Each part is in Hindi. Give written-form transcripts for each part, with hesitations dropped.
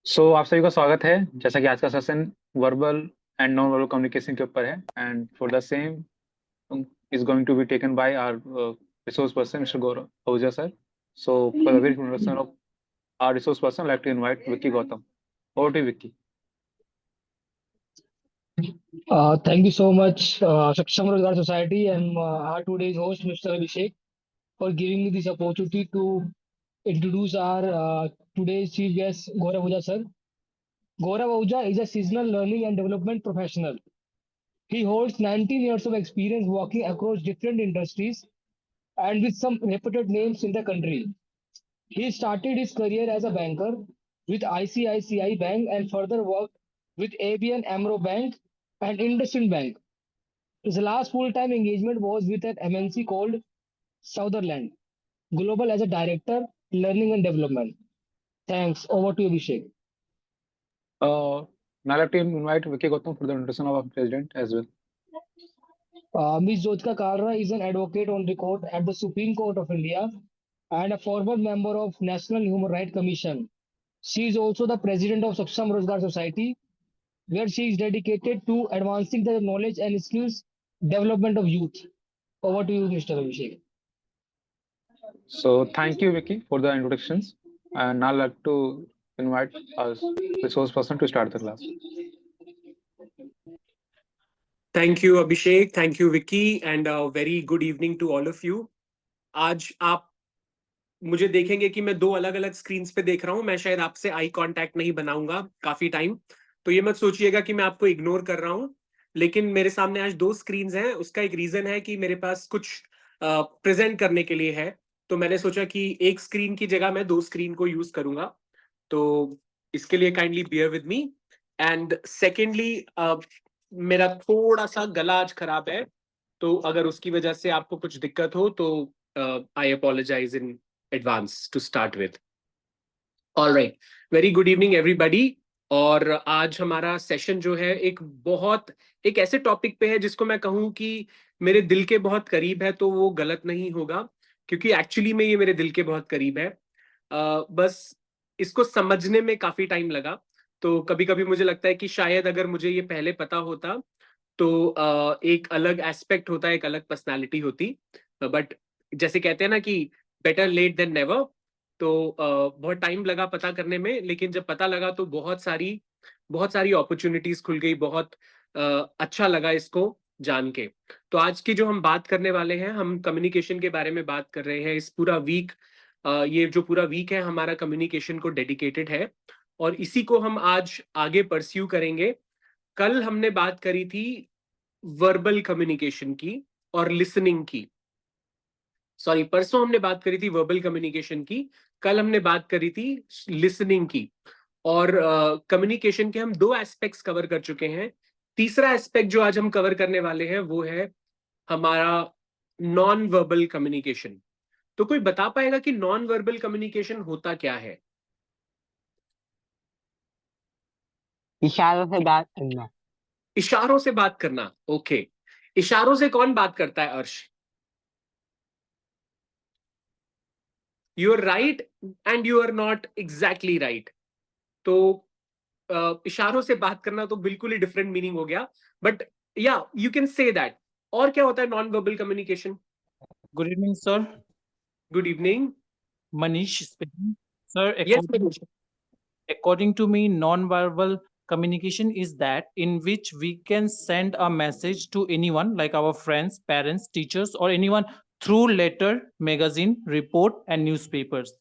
आप सभी का स्वागत है। जैसा कि आज का session verbal and non verbal communication के ऊपर है, and for the same is going to be taken by our resource person, Mr. Gaurav Ahuja sir. So for the very introduction of our resource person, I'd like to invite Vicky Gautam. Over to you, Vicky. Thank you so much, Saksham Rozgar Society and our today's host, Mr. Abhishek, for giving me this opportunity to introduce our today's chief guest, Gaurav Ahuja sir. Gaurav Ahuja is a seasonal learning and development professional. He holds 19 years of experience working across different industries and with some reputed names in the country. He started his career as a banker with ICICI Bank and further worked with ABN Amro Bank and IndusInd Bank. His last full-time engagement was with an MNC called Sutherland Global as a director, learning and development. Thanks. Over to you, Abhishek. Now I'd like to invite Vicky Gautam for the introduction of our president as well. Ms. Jyotika Kalra is an advocate on record at the Supreme Court of India and a former member of National Human Rights Commission. She is also the president of Saksham Rozgar Society, where she is dedicated to advancing the knowledge and skills development of youth. Over to you, Mr. Abhishek. So thank you, Vicky, for the introductions. And now I'd like to invite our resource person to start the class. Thank you, Abhishek. Thank you, Vicky, and a very good evening to all of you. आज आप मुझे देखेंगे कि मैं दो अलग अलग स्क्रीन्स पे देख रहा हूं। मैं शायद आपसे आई कांटेक्ट नहीं बनाऊंगा काफी टाइम, तो ये मत सोचिएगा कि मैं आपको इग्नोर कर रहा हूं। लेकिन मेरे सामने आज दो स्क्रीन्स हैं। उसका एक रीजन है कि मेरे पास कुछ प्रेजेंट करने के लिए है, तो मैंने सोचा कि एक स्क्रीन की जगह मैं दो स्क्रीन को यूज करूंगा। तो इसके लिए kindly bear with me. And secondly, मेरा थोड़ा सा गला आज खराब है, तो अगर उसकी वजह से आपको कुछ दिक्कत हो तो I apologize in advance to start with. Alright, very good evening everybody. और आज हमारा सेशन जो है एक ऐसे टॉपिक पे है जिसको मैं कहूं कि मेरे दिल के बहुत करीब है, तो वो गलत नहीं होगा, क्योंकि एक्चुअली में ये मेरे दिल के बहुत करीब है। बस इसको समझने में काफी टाइम लगा। तो कभी कभी मुझे लगता है कि शायद अगर मुझे ये पहले पता होता तो एक अलग एस्पेक्ट होता, एक अलग पर्सनालिटी होती। बट जैसे कहते हैं ना कि बेटर लेट देन नेवर, तो बहुत टाइम लगा पता करने में, लेकिन जब पता लगा तो बहुत सारी अपॉर्चुनिटीज खुल गई। बहुत अच्छा लगा इसको जान के। तो आज की जो हम बात करने वाले हैं, हम कम्युनिकेशन के बारे में बात कर रहे हैं। इस पूरा वीक, ये जो पूरा वीक है हमारा कम्युनिकेशन को डेडिकेटेड है, और इसी को हम आज आगे परस्यू करेंगे। कल हमने बात करी थी वर्बल कम्युनिकेशन की और लिसनिंग की। सॉरी, परसों हमने बात करी थी वर्बल कम्युनिकेशन की, कल हमने बात करी थी लिसनिंग की। और कम्युनिकेशन के हम दो एस्पेक्ट्स कवर कर चुके हैं। तीसरा एस्पेक्ट जो आज हम कवर करने वाले हैं वो है हमारा नॉन वर्बल कम्युनिकेशन। तो कोई बता पाएगा कि नॉन वर्बल कम्युनिकेशन होता क्या है? इशारों से बात करना। इशारों से बात करना, ओके। इशारों से कौन बात करता है, Arsh? You are right and you are not exactly right. तो इशारों से बात करना तो बिल्कुल ही डिफरेंट मीनिंग हो गया, बट या यू कैन से दैट। और क्या होता है non verbal communication? Good evening, sir. Good evening. Manish speaking. Sir, yes, according to me, non-verbal communication is that in which we can send a message to anyone, like our friends, parents, teachers, or anyone through letter, magazine, report, and newspapers.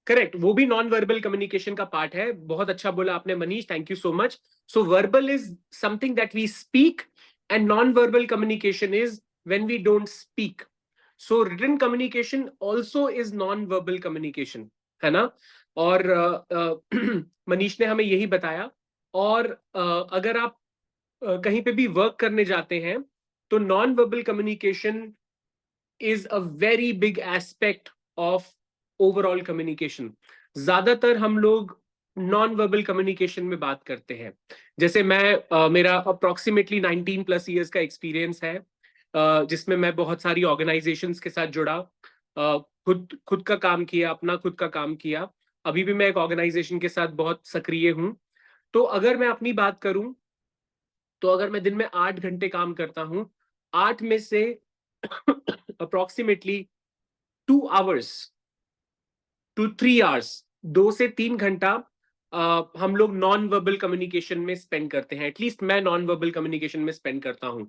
Correct, वो भी नॉन वर्बल कम्युनिकेशन का पार्ट है। बहुत अच्छा बोला आपने Manish, thank you so much. So verbal is something that we speak, and non verbal communication is when we don't speak. So written communication also is non verbal communication, है ना? और मनीष ने हमें यही बताया। और अगर आप कहीं पे भी वर्क करने जाते हैं तो non verbal communication is a very big aspect of overall communication. ज्यादातर हम लोग नॉन वर्बल कम्युनिकेशन में बात करते हैं। जैसे मैं मेरा अप्रोक्सीमेटली 19 प्लस ईयर्स का एक्सपीरियंस है, जिसमें मैं बहुत सारी ऑर्गेनाइजेशंस के साथ जुड़ा, खुद का काम किया, अपना खुद का काम किया। अभी भी मैं एक ऑर्गेनाइजेशन के साथ बहुत सक्रिय हूं। तो अगर मैं अपनी बात करूं, तो अगर मैं दिन में 8 घंटे काम करता हूं, 8 में से अप्रोक्सीमेटली 2 hours to 3 hours, 2 से 3 घंटा हम लोग नॉन वर्बल कम्युनिकेशन में स्पेंड करते हैं। एटलीस्ट मैं नॉन वर्बल कम्युनिकेशन में स्पेंड करता हूं।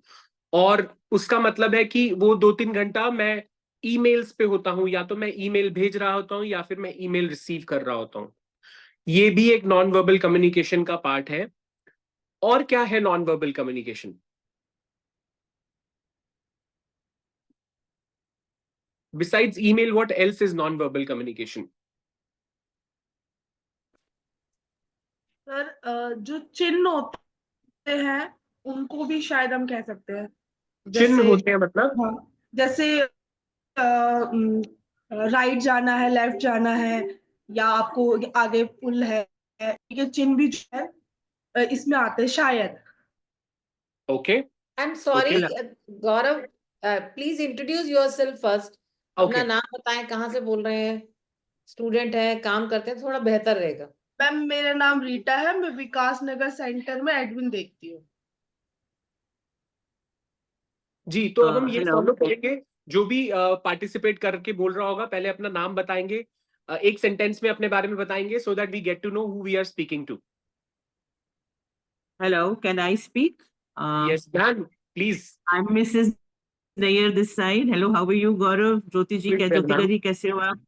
और उसका मतलब है कि वो 2-3 घंटा मैं ईमेल्स पे होता हूं, या तो मैं ईमेल भेज रहा होता हूं या फिर मैं ईमेल रिसीव कर रहा होता हूं। ये भी एक नॉन वर्बल कम्युनिकेशन का पार्ट है। और क्या है non verbal communication? Besides email, what else is non-verbal communication? Sir जो चिन्ह होते हैं उनको भी शायद हम कह सकते हैं। चिन्ह जैसे होते हैं मतलब? हाँ, जैसे राइट जाना है, लेफ्ट जाना है, या आपको आगे पुल है, ये चिन्ह भी जो है इसमें आते हैं शायद। Okay. I'm sorry, Okay. Gaurav, please introduce yourself first. अपना Okay. नाम बताएं, कहाँ से बोल रहे हैं, स्टूडेंट है, काम करते हैं, थोड़ा बेहतर रहेगा। मैम मेरा नाम रीटा है, मैं विकास नगर सेंटर में एडमिन देखती हूँ। जी, तो अब हम ये Hello. फॉलो करेंगे। जो भी पार्टिसिपेट करके बोल रहा होगा, पहले अपना नाम बताएंगे, एक सेंटेंस में अपने बारे में बताएंगे, so that we get to know who we are speaking to. Hello, can I speak? Yes, ma'am, please. I'm Mrs. Nair this side. Hello, how are you, Gaurav? Jyoti ji, Please tell, Jyotika ma'am. जी कैसे हो आप?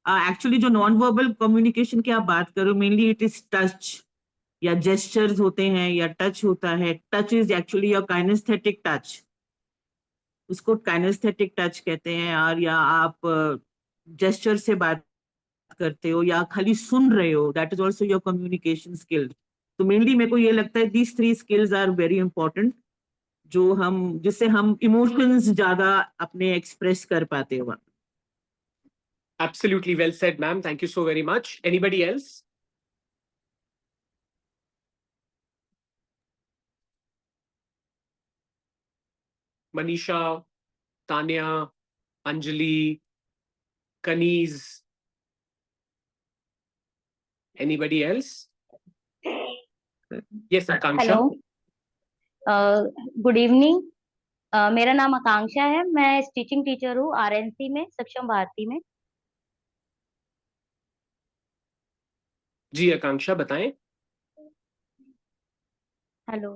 Actually जो नॉन वर्बल कम्युनिकेशन की आप बात करो, मेनली इट इज टच या जेस्चर्स होते हैं या टच होता है। Touch is actually your kinesthetic touch, उसको काइनेस्थेटिक टच कहते हैं। और या आप जेस्चर से बात करते हो या खाली सुन रहे हो, that is also your communication skill. तो मेनली मेरे को ये लगता है these 3 skills are very important, जिससे हम इमोशंस ज्यादा अपने एक्सप्रेस कर पाते हो। Absolutely well said, ma'am. Thank you so very much. Anybody else? Manisha, Tanya, Anjali, Kaniz. Anybody else? Yes, Akanksha. Hello, good evening. मेरा नाम आकांक्षा है, मैं टीचिंग टीचर हूँ आरएनसी में, सक्षम भारती में। जी आकांक्षा, बताएं। Hello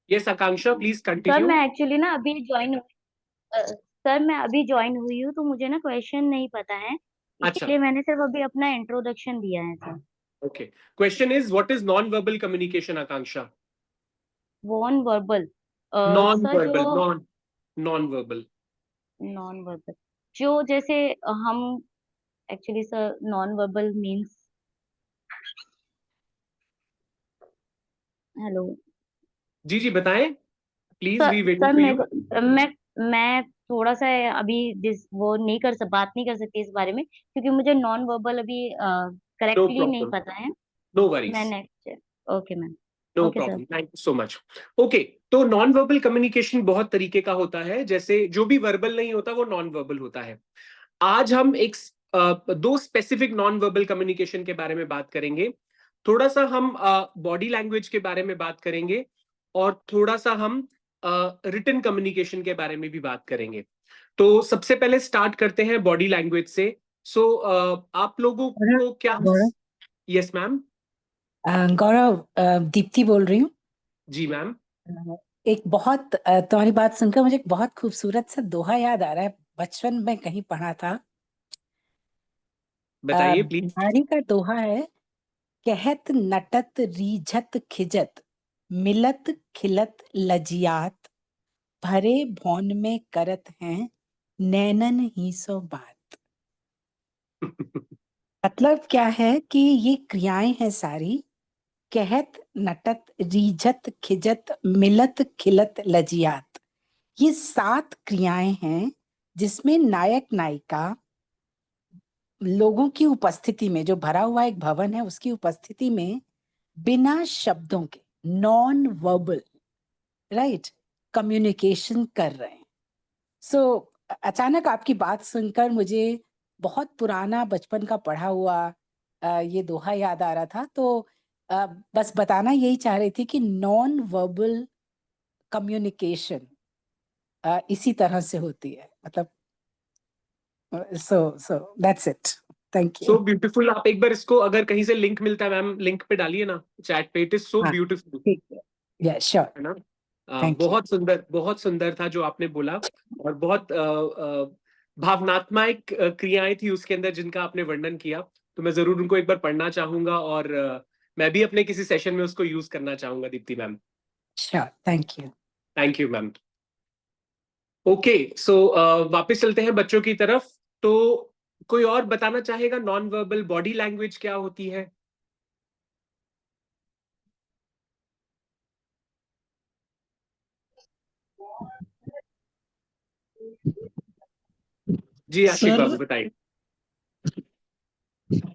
Yes, Akanksha, please sir, continue. मैं एक्चुअली ना अभी ज्वाइन सर मैं अभी ज्वाइन हुई हूँ, तो मुझे ना क्वेश्चन नहीं पता है, अच्छा, इसीलिए मैंने सिर्फ अभी अपना इंट्रोडक्शन दिया है sir. okay. Question is, what is non-verbal communication, Akanksha? Non verbal sir Non-verbal, जो non-verbal. नॉन वर्बल, जो जैसे हम actually sir non verbal means, hello जी जी बताएं, please, sir we waiting sir for मेरे यू। को मैं थोड़ा सा अभी वो नहीं बात नहीं कर सकती इस बारे में, क्योंकि मुझे नॉन वर्बल अभी नो करेक्टली नहीं प्रॉब्लम, पता है। नो मैं worries, next, okay ma'am, no okay sir. Problem, thank you so much. Okay, तो नॉन वर्बल कम्युनिकेशन बहुत तरीके का होता है। जैसे जो भी वर्बल नहीं होता वो नॉन वर्बल होता है। आज हम दो स्पेसिफिक नॉन वर्बल कम्युनिकेशन के बारे में बात करेंगे। थोड़ा सा हम बॉडी लैंग्वेज के बारे में बात करेंगे, और थोड़ा सा हम रिटन कम्युनिकेशन के बारे में भी बात करेंगे। तो सबसे पहले स्टार्ट करते हैं बॉडी लैंग्वेज से। सो आप लोगों को क्या? गौरव, यस मैम। गौरव, दीप्ति बोल रही हूँ। जी मैम। एक बहुत तुम्हारी बात सुनकर मुझे एक बहुत खूबसूरत सा दोहा याद आ रहा है, बचपन में कहीं पढ़ा था। बताइए प्लीज। बिहारी का दोहा है, कहत नटत रीझत खिजत, मिलत खिलत लजियात, भरे भौन में करत हैं, नैनन ही सो बात। मतलब क्या है कि ये क्रियाएं हैं सारी, कहत नटत रीझत खिजत मिलत खिलत लजियात, ये 7 क्रियाएं हैं जिसमें नायक नायिका लोगों की उपस्थिति में, जो भरा हुआ एक भवन है उसकी उपस्थिति में, बिना शब्दों के नॉन वर्बल राइट कम्युनिकेशन कर रहे हैं। सो अचानक आपकी बात सुनकर मुझे बहुत पुराना बचपन का पढ़ा हुआ ये दोहा याद आ रहा था। तो बस बताना यही चाह रही थी कि नॉन वर्बल कम्युनिकेशन इसी तरह से होती है, मतलब so that's it. Thank so you. Beautiful. आप एक बार इसको, अगर कहीं से लिंक मिलता है मैम, लिंक पे डालिए ना चैट पे। इट इज सो हाँ ब्यूटीफुल, ठीक है, या श्योर, है ना। Thank you. बहुत सुंदर था जो आपने बोला, और बहुत भावनात्मक क्रियाएं थी उसके अंदर जिनका आपने वर्णन किया। तो मैं जरूर उनको एक बार पढ़ना चाहूंगा, और मैं भी अपने किसी सेशन में उसको यूज करना चाहूंगा, Deepti ma'am. Sure, thank you. Thank you ma'am. Okay, so वापस चलते हैं बच्चों की तरफ। तो कोई और बताना चाहेगा नॉन वर्बल बॉडी लैंग्वेज क्या होती है? जी आशिक सर बाबू बताइए।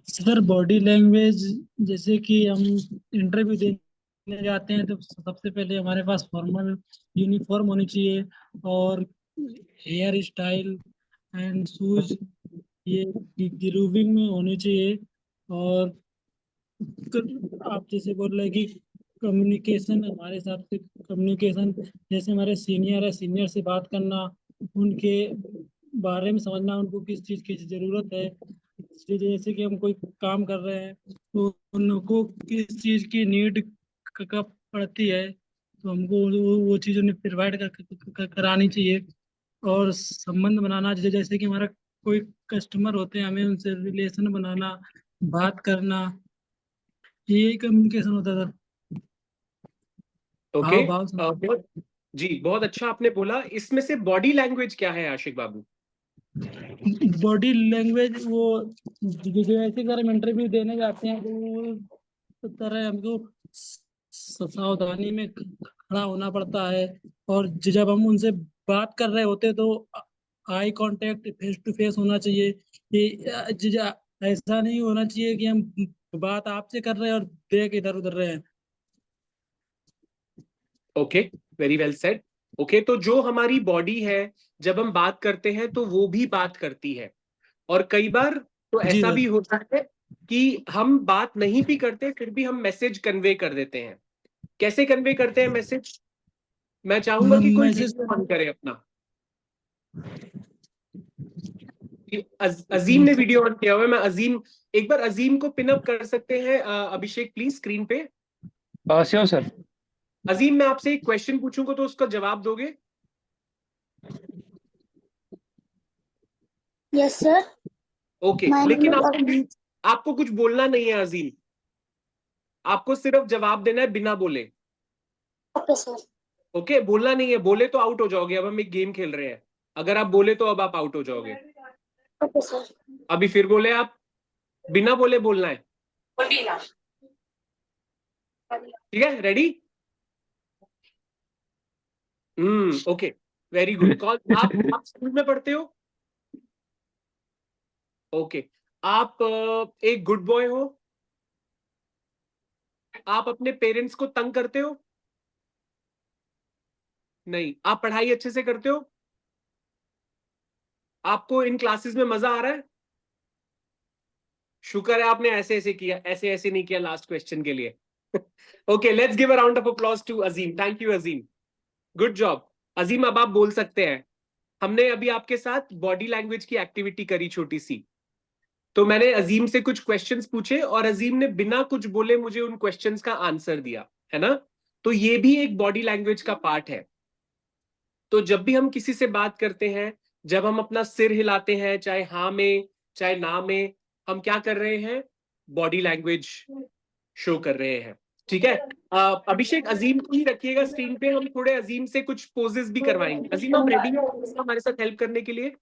सर बॉडी लैंग्वेज, जैसे कि हम इंटरव्यू देने जाते हैं तो सबसे पहले हमारे पास फॉर्मल यूनिफॉर्म होनी चाहिए, और हेयर स्टाइल एंड शूज ये ग्रूविंग में होने चाहिए। और आप जैसे बोल रहे हैं कि कम्युनिकेशन, हमारे हिसाब से कम्युनिकेशन जैसे हमारे सीनियर है, सीनियर से बात करना, उनके बारे में समझना, उनको किस चीज़ की ज़रूरत है। जैसे कि हम कोई काम कर रहे हैं तो उनको किस चीज़ की नीड पड़ती है, तो हमको वो चीज़ उन्हें प्रोवाइड करानी चाहिए। और संबंध बनाना, जैसे कि हमारा कोई कस्टमर होते हैं, हमें उनसे रिलेशन बनाना, बात करना, यही कम्युनिकेशन होता है सर। ओके, हाव भाव समझ। जी बहुत अच्छा आपने बोला। इसमें से बॉडी लैंग्वेज क्या है आशिक बाबू? बॉडी लैंग्वेज वो जैसे अगर हम इंटरव्यू देने जाते हैं तो वो तरह हमको सावधानी में खड़ा होना पड़ता है। और जब हम उनसे बात कर रहे होते हैं तो eye contact, face to face होना चाहिए। ऐसा नहीं होना चाहिए कि हम बात आपसे कर रहे हैं और देख इधर उधर रहे हैं। Okay, very well said. Okay, तो जो हमारी बॉडी है, जब हम बात करते हैं तो वो भी बात करती है। और कई बार तो जी ऐसा सर। भी होता है कि हम बात नहीं भी करते फिर भी हम मैसेज कन्वे कर देते हैं। कैसे कन्वे करते हैं मैसेज? मैं चाहूंगा कि कोई मैसेज वीडियो ऑन करे अपना। अजीम ने वीडियो ऑन किया हुआ है। मैं अजीम, एक बार अजीम को पिनअप कर सकते हैं अभिषेक प्लीज स्क्रीन पे। Sure sir. अजीम, मैं आपसे एक क्वेश्चन पूछूंगा तो उसका जवाब दोगे? Yes sir. ओके, लेकिन आपको कुछ बोलना नहीं है अजीम, आपको सिर्फ जवाब देना है बिना बोले। Okay sir. ओके, बोलना नहीं है, बोले तो आउट हो जाओगे। अब हम एक गेम खेल रहे हैं, अगर आप बोले तो अब आप आउट हो जाओगे। Okay sir. अभी फिर बोले आप, बिना बोले बोलना है। ठीक है, ready? Okay, very good call. आप स्कूल में पढ़ते हो? ओके, आप एक गुड बॉय हो? आप अपने पेरेंट्स को तंग करते हो? नहीं। आप पढ़ाई अच्छे से करते हो? आपको इन क्लासेस में मजा आ रहा है? शुक्र है आपने ऐसे ऐसे किया, ऐसे ऐसे नहीं किया लास्ट क्वेश्चन के लिए। Okay, let's give a round of applause to Azim. Thank you Azim, good job. Azim, अब आप बोल सकते हैं। हमने अभी आपके साथ बॉडी लैंग्वेज की एक्टिविटी करी छोटी सी। तो मैंने अजीम से कुछ क्वेश्चंस पूछे और अजीम ने बिना कुछ बोले मुझे उन क्वेश्चंस का आंसर दिया, है ना। तो ये भी एक बॉडी लैंग्वेज का पार्ट है। तो जब भी हम किसी से बात करते हैं, जब हम अपना सिर हिलाते हैं, चाहे हाँ में चाहे ना में, हम क्या कर रहे हैं? बॉडी लैंग्वेज शो कर रहे हैं। ठीक है, अभिषेक अजीम को ही रखिएगा स्क्रीन पे, हम थोड़े अजीम से कुछ पोजेस भी करवाएंगे। अजीम, आप रेडी हो हमारे साथ हेल्प करने के लिए?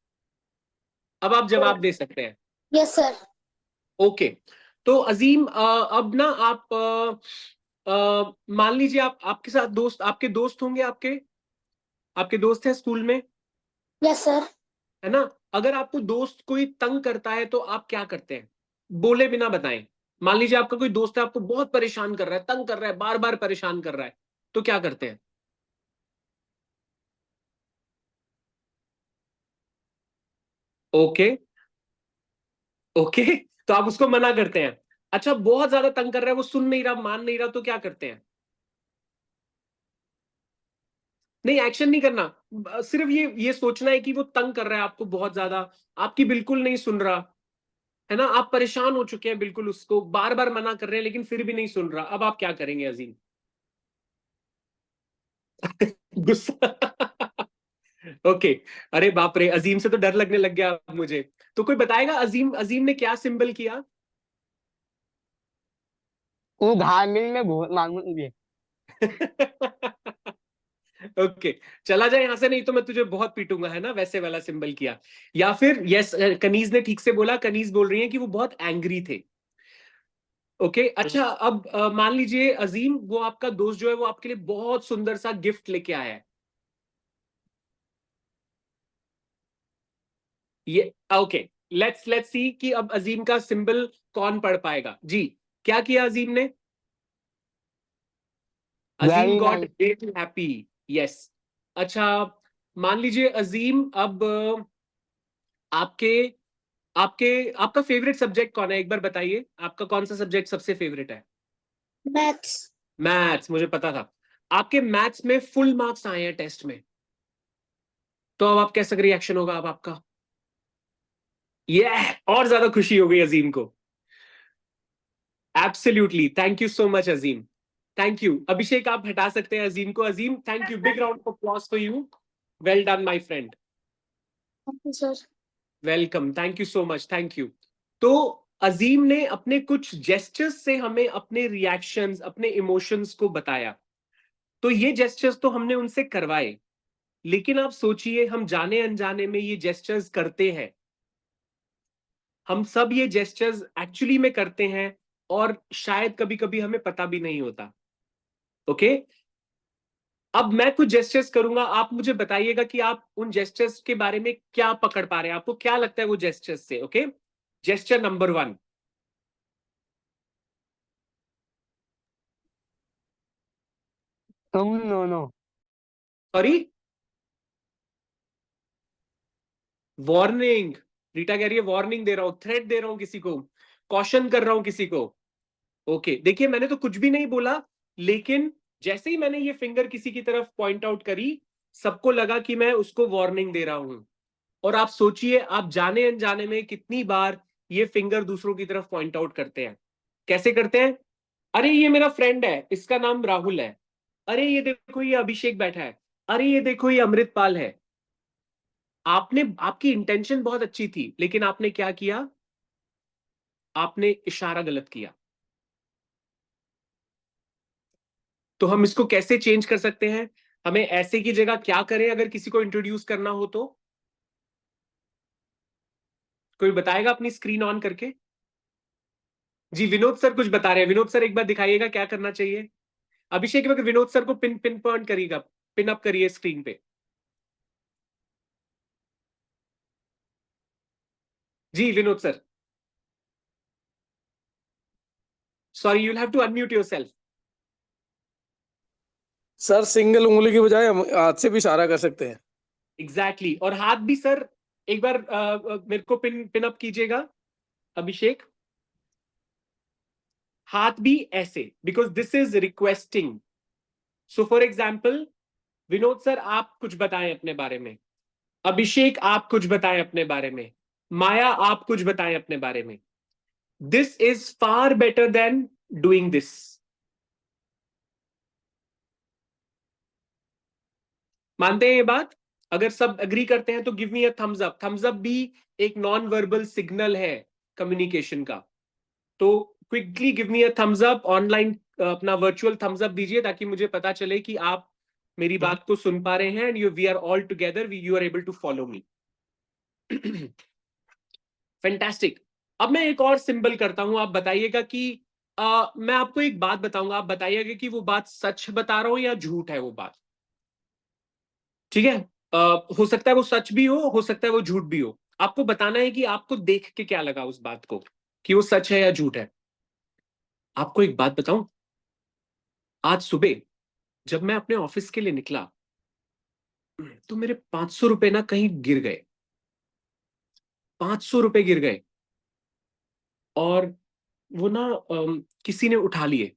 अब आप जवाब दे सकते हैं। Yes sir. ओके, तो अजीम अब ना आप मान लीजिए आपके साथ आपके दोस्त होंगे, आपके दोस्त हैं स्कूल में, यस सर। है ना। अगर आपको दोस्त कोई तंग करता है तो आप क्या करते हैं? बोले बिना बताएं। मान लीजिए आपका कोई दोस्त है, आपको बहुत परेशान कर रहा है, तंग कर रहा है, बार बार परेशान कर रहा है, तो क्या करते हैं? ओके, ओके, तो आप उसको मना करते हैं। अच्छा, बहुत ज्यादा तंग कर रहा है, वो सुन नहीं रहा, मान नहीं रहा, तो क्या करते हैं? नहीं, एक्शन नहीं करना, सिर्फ ये सोचना है कि वो तंग कर रहा है आपको बहुत ज्यादा, आपकी बिल्कुल नहीं सुन रहा है ना, आप परेशान हो चुके हैं बिल्कुल, उसको बार बार मना कर रहे हैं लेकिन फिर भी नहीं सुन रहा। अब आप क्या करेंगे अजीम? गुस्सा। ओके। अरे बाप रे, अजीम से तो डर लगने लग गया अब मुझे। तो कोई बताएगा अजीम, अजीम ने क्या सिंबल किया? वो धार्मिक में बहुत मांगू भी। ओके, चला जाए यहां से, नहीं तो मैं तुझे बहुत पीटूंगा, है ना, वैसे वाला सिंबल किया। या फिर यस, कनीज ने ठीक से बोला, कनीज बोल रही है कि वो बहुत एंग्री थे। ओके, अच्छा, अब मान लीजिए अजीम, वो आपका दोस्त जो है वो आपके लिए बहुत सुंदर सा गिफ्ट लेके आया है। ये ओके, लेट्स सी कि अब अजीम का सिंबल कौन पढ़ पाएगा। जी, क्या किया अजीम ने? Azim very got nice. Very happy. Yes. अच्छा, मान लीजिए अजीम, अब आपके आपके आपका फेवरेट सब्जेक्ट कौन है, एक बार बताइए, आपका कौन सा सब्जेक्ट सबसे फेवरेट है? मैथ्स। मैथ्स, मुझे पता था। आपके मैथ्स में फुल मार्क्स आए हैं टेस्ट में, तो अब आप कैसा रिएक्शन होगा अब आपका? ये और ज्यादा खुशी हो गई अजीम को। Absolutely, thank you so much Azeem, thank you. Abhishek, आप हटा सकते हैं अजीम को। Azim, thank you, big round of applause for you, well done my friend, thank you sir. Welcome, thank you so much, thank you. तो अजीम ने अपने कुछ जेस्चर्स से हमें अपने रिएक्शंस, अपने इमोशंस को बताया। तो ये जेस्चर्स तो हमने उनसे करवाए, लेकिन आप सोचिए, हम जाने अनजाने में ये जेस्चर्स करते हैं, हम सब ये जेस्चर्स एक्चुअली में करते हैं, और शायद कभी कभी हमें पता भी नहीं होता। ओके, अब मैं कुछ जेस्चर्स करूंगा, आप मुझे बताइएगा कि आप उन जेस्चर्स के बारे में क्या पकड़ पा रहे हैं, आपको क्या लगता है वो जेस्चर्स से। Okay, gesture number 1। तुम no no. Sorry, warning. Rita कह रही है वार्निंग दे रहा हूं, थ्रेट दे रहा हूं किसी को, कॉशन कर रहा हूं किसी को। ओके, देखिए, मैंने तो कुछ भी नहीं बोला, लेकिन जैसे ही मैंने ये फिंगर किसी की तरफ पॉइंट आउट करी, सबको लगा कि मैं उसको वार्निंग दे रहा हूं। और आप सोचिए, आप जाने अनजाने में कितनी बार ये फिंगर दूसरों की तरफ पॉइंट आउट करते हैं। कैसे करते हैं? अरे ये मेरा फ्रेंड है, इसका नाम राहुल है, अरे ये देखो ये अभिषेक बैठा है, अरे ये देखो ये अमृतपाल है। आपने, आपकी इंटेंशन बहुत अच्छी थी, लेकिन आपने क्या किया? आपने इशारा गलत किया। तो हम इसको कैसे चेंज कर सकते हैं? हमें ऐसे की जगह क्या करें अगर किसी को इंट्रोड्यूस करना हो तो? कोई बताएगा अपनी स्क्रीन ऑन करके? जी, विनोद सर कुछ बता रहे हैं। विनोद सर, एक बार दिखाइएगा क्या करना चाहिए। अभिषेक, अगर विनोद सर को पिन पिन पॉइंट करिएगा, पिन अप करिए स्क्रीन पे। जी Vinod sir, sorry, you will have to unmute yourself. Sir single उंगली की बजाय हम हाथ से भी इशारा कर सकते हैं। एग्जैक्टली, और हाथ भी सर, एक बार मेरे को पिन पिन अप कीजिएगा अभिषेक, हाथ भी ऐसे, because this is requesting. So for example, Vinod sir आप कुछ बताएं अपने बारे में, अभिषेक आप कुछ बताएं अपने बारे में, माया आप कुछ बताएं अपने बारे में। This is far better than doing this. मानते हैं ये बात? अगर सब एग्री करते हैं तो give me a thumbs up. Thumbs up भी एक नॉन वर्बल सिग्नल है कम्युनिकेशन का। तो quickly give me a thumbs up, online अपना वर्चुअल थम्स अप दीजिए, ताकि मुझे पता चले कि आप मेरी बात को सुन पा रहे हैं, and we are all together, you are able to follow me. Fantastic. अब मैं एक और सिंबल करता हूं, आप बताइएगा कि मैं आपको एक बात बताऊंगा, आप बताइएगा कि वो बात सच बता रहा हूं या झूठ है वो बात। ठीक है? हो सकता है वो सच भी हो सकता है वो झूठ भी हो। आपको बताना है कि आपको देख के क्या लगा उस बात को, कि वो सच है या झूठ है। आपको एक बात बताऊं, आज सुबह जब मैं अपने ऑफिस के लिए निकला, तो मेरे 500 रुपए ना कहीं गिर गए, 500 रुपए गिर गए। और वो ना किसी ने उठा लिए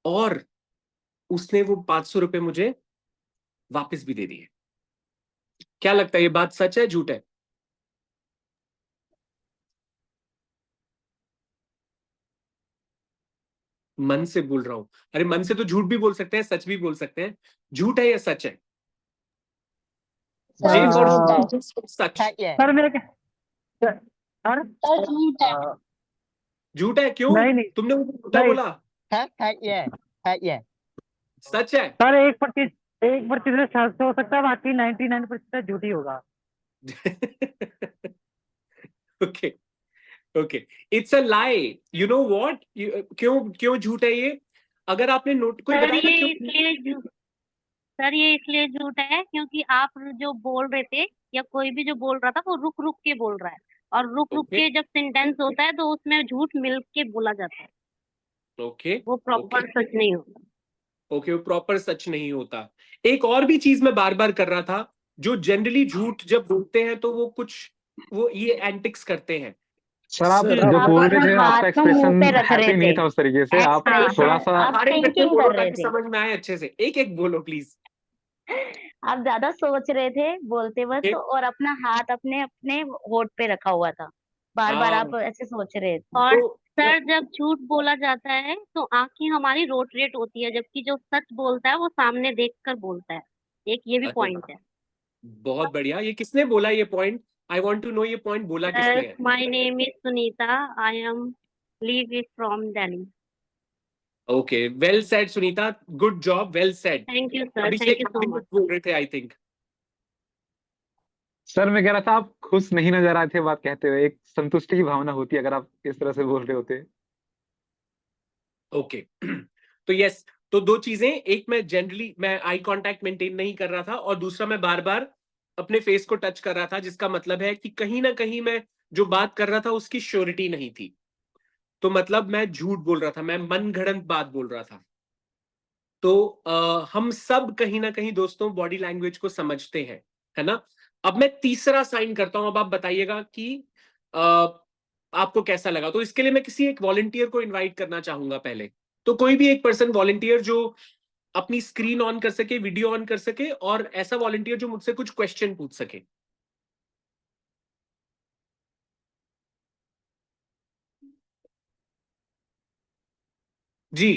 और उसने वो 500 रुपए मुझे वापस भी दे दिए। क्या लगता है ये बात सच है झूठ है? मन से बोल रहा हूं। अरे मन से तो झूठ भी बोल सकते हैं, सच भी बोल सकते हैं। झूठ है या सच है? J for such. सर मेरा क्या सर झूठ है। झूठ है क्यों? नहीं नहीं तुमने मुझे झूठा नहीं बोला। सच है। सर 1% सच हो सकता है, बाकी 99% झूठी होगा। Okay okay, it's a lie. You know what, क्यों क्यों झूठ है ये? अगर आपने नोट कोई सर बताएगा ये क्यों? इसलिए सर ये इसलिए झूठ है क्योंकि आप जो बोल रहे थे या कोई भी जो बोल रहा था वो रुक रुक के बोल रहा है, और रुक रुक ओके के जब सेंटेंस होता है तो उसमें झूठ मिल के बोला जाता है, ओके वो ओके प्रॉपर सच नहीं होता। ओके, वो प्रॉपर सच नहीं होता। एक और भी चीज मैं बार बार कर रहा था, जो जनरली झूठ जब बोलते हैं तो वो कुछ वो ये एंटिक्स करते हैं। सर आप सर जो आप बोल रहे अपना थे हाथ आपका को मुंह पे एक्सप्रेशन रख रहे हैप्पी नहीं थे, था उस तरीके से, आप हाँ थोड़ा हाँ, सा आप सारे करके थिंकिंग बोलो कर रहे ताकि थे, समझ में आए अच्छे से। एक एक बोलो प्लीज। आप ज्यादा सोच रहे थे बोलते वक्त, और अपना हाथ अपने अपने होठ पे रखा हुआ था, बार बार हाँ आप ऐसे सोच रहे थे। और तो सर जब झूठ बोला जाता है तो आंखें हमारी रोटेट होती है, जबकि जो सच बोलता है वो सामने देखकर बोलता है। एक ये भी अरे पॉइंट है। बहुत बढ़िया। ये किसने बोला ये point? I want to know ये पॉइंट बोला किसने है? My name is Sunita, I am live from Delhi. Okay, well said Sunita, good job, well said. Thank you sir, thank Abhishek you आप सो भी मच। कुछ बोल रहे थे आई थिंक। सर मैं कह रहा था आप खुश नहीं नजर आए थे बात कहते हुए, एक संतुष्टि की भावना होती है अगर आप इस तरह से बोल रहे होते। ओके तो यस, तो दो चीजें, एक मैं जनरली मैं आई कांटेक्ट मेंटेन नहीं कर रहा था, और दूसरा मैं बार बार अपने फेस को टच कर रहा था, जिसका मतलब है कि कहीं ना कहीं मैं जो बात कर रहा था उसकी श्योरिटी नहीं थी। तो मतलब मैं झूठ बोल रहा था, मैं मन घड़ंत बात बोल रहा था। तो हम सब कहीं ना कहीं दोस्तों बॉडी लैंग्वेज को समझते हैं, है ना? अब मैं तीसरा साइन करता हूं, अब आप बताइएगा कि आपको कैसा लगा। तो इसके लिए मैं किसी एक वॉलंटियर को इनवाइट करना चाहूंगा पहले। तो कोई भी एक पर्सन वॉलंटियर जो अपनी स्क्रीन ऑन कर सके, वीडियो ऑन कर सके, और ऐसा वॉलंटियर जो मुझसे कुछ क्वेश्चन पूछ सके। जी,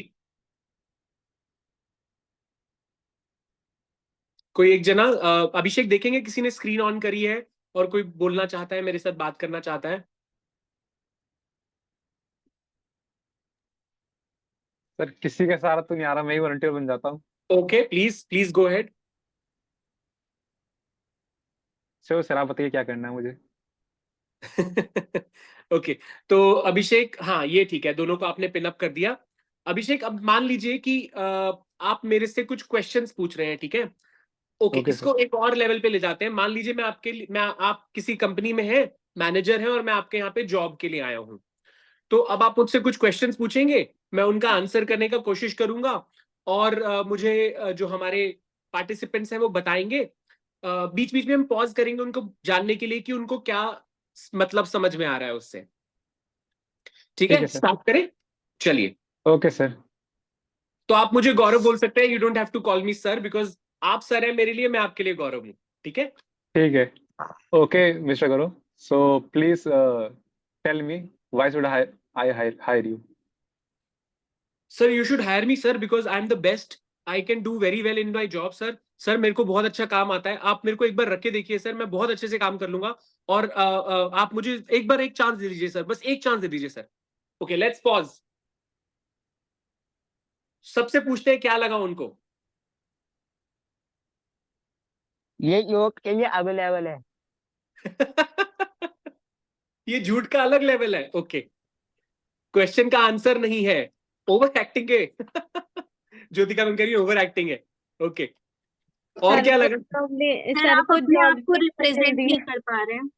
कोई एक जना अभिषेक देखेंगे किसी ने स्क्रीन ऑन करी है और कोई बोलना चाहता है, मेरे साथ बात करना चाहता है। सर किसी का सहारा तो नहीं आ रहा, मैं ही वॉलंटियर बन जाता हूँ। Okay, please please go ahead. Sir आप बताइए क्या करना है मुझे। ओके तो अभिषेक, हाँ ये ठीक है, दोनों को आपने पिनअप कर दिया। अभिषेक अब मान लीजिए कि आप मेरे से कुछ क्वेश्चंस पूछ रहे हैं, ठीक है? Okay, okay sir. इसको एक और लेवल पे ले जाते हैं। मान लीजिए मैं आप किसी कंपनी में हैं, मैनेजर हैं, और मैं आपके यहाँ पे जॉब के लिए आया हूँ। तो अब आप मुझसे कुछ क्वेश्चंस पूछेंगे, मैं उनका आंसर करने का कोशिश करूंगा, और मुझे जो हमारे पार्टिसिपेंट्स हैं वो बताएंगे। बीच बीच में हम पॉज करेंगे उनको जानने के लिए कि उनको क्या मतलब समझ में आ रहा है उससे। ठीक ठीक है, है सर। स्टार्ट करें? चलिए। Okay sir. तो आप मुझे गौरव बोल सकते हैं, you don't have to call me sir, because आप सर हैं मेरे लिए, मैं आपके लिए गौरव हूं। ठीक है? ठीक है। Okay mister Gaurav, so please tell me why should I hire you. Sir you should hire me sir, because I am the best, I can do very well in my job sir. Sir मेरे को बहुत अच्छा काम आता है, आप मेरे को एक बार रख के देखिए सर, मैं बहुत अच्छे से काम कर लूंगा। और आप मुझे एक बार एक चांस दे दीजिए सर, बस एक चांस दे दीजिए सर। Okay, let's pause. सबसे पूछते हैं क्या लगा उनको। ये लोग के लिए अवेलेबल है। ये झूठ का अलग लेवल है। ओके, क्वेश्चन का आंसर नहीं है, ओवर एक्टिंग है। ज्योतिका मैम कह रही है ओवर एक्टिंग है। ओके, और क्या लगा? सर आप अपने आप को रिप्रेजेंट नहीं कर पा रहे हैं।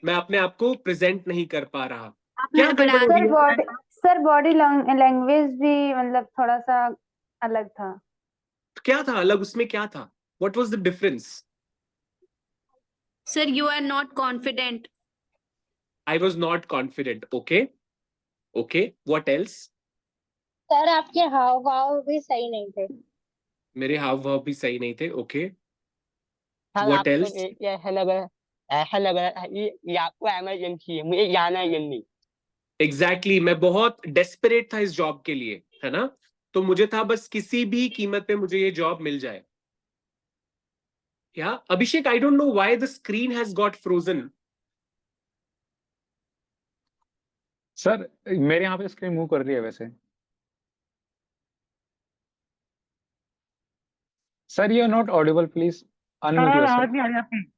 मैं अपने आप को प्रेजेंट नहीं कर पा रहा। आप क्या हड़बड़ा गड़बड़ हो रहे रही है? हैं। सर बॉडी लैंग्वेज भी मतलब थोड़ा सा अलग था। क्या था अलग, उसमें क्या था? What was the difference? Sir you are not confident. I was not confident. Okay, okay, what else? Sir आपके हाव भाव भी सही नहीं थे। मेरे हाव भाव भी सही नहीं थे। ओके, सर व्हाट आपको एल्स? ऐसा लग रहा है ये आपको इमरजेंसी है, मुझे जाना है जल्दी। एग्जैक्टली, मैं बहुत डेस्परेट था इस जॉब के लिए, है ना? तो मुझे था बस किसी भी कीमत पे मुझे ये जॉब मिल जाए। या Abhishek, I don't know why the screen has got frozen. Sir मेरे यहाँ पे स्क्रीन मूव कर रही है वैसे। Sir you are not audible, please unmute yourself.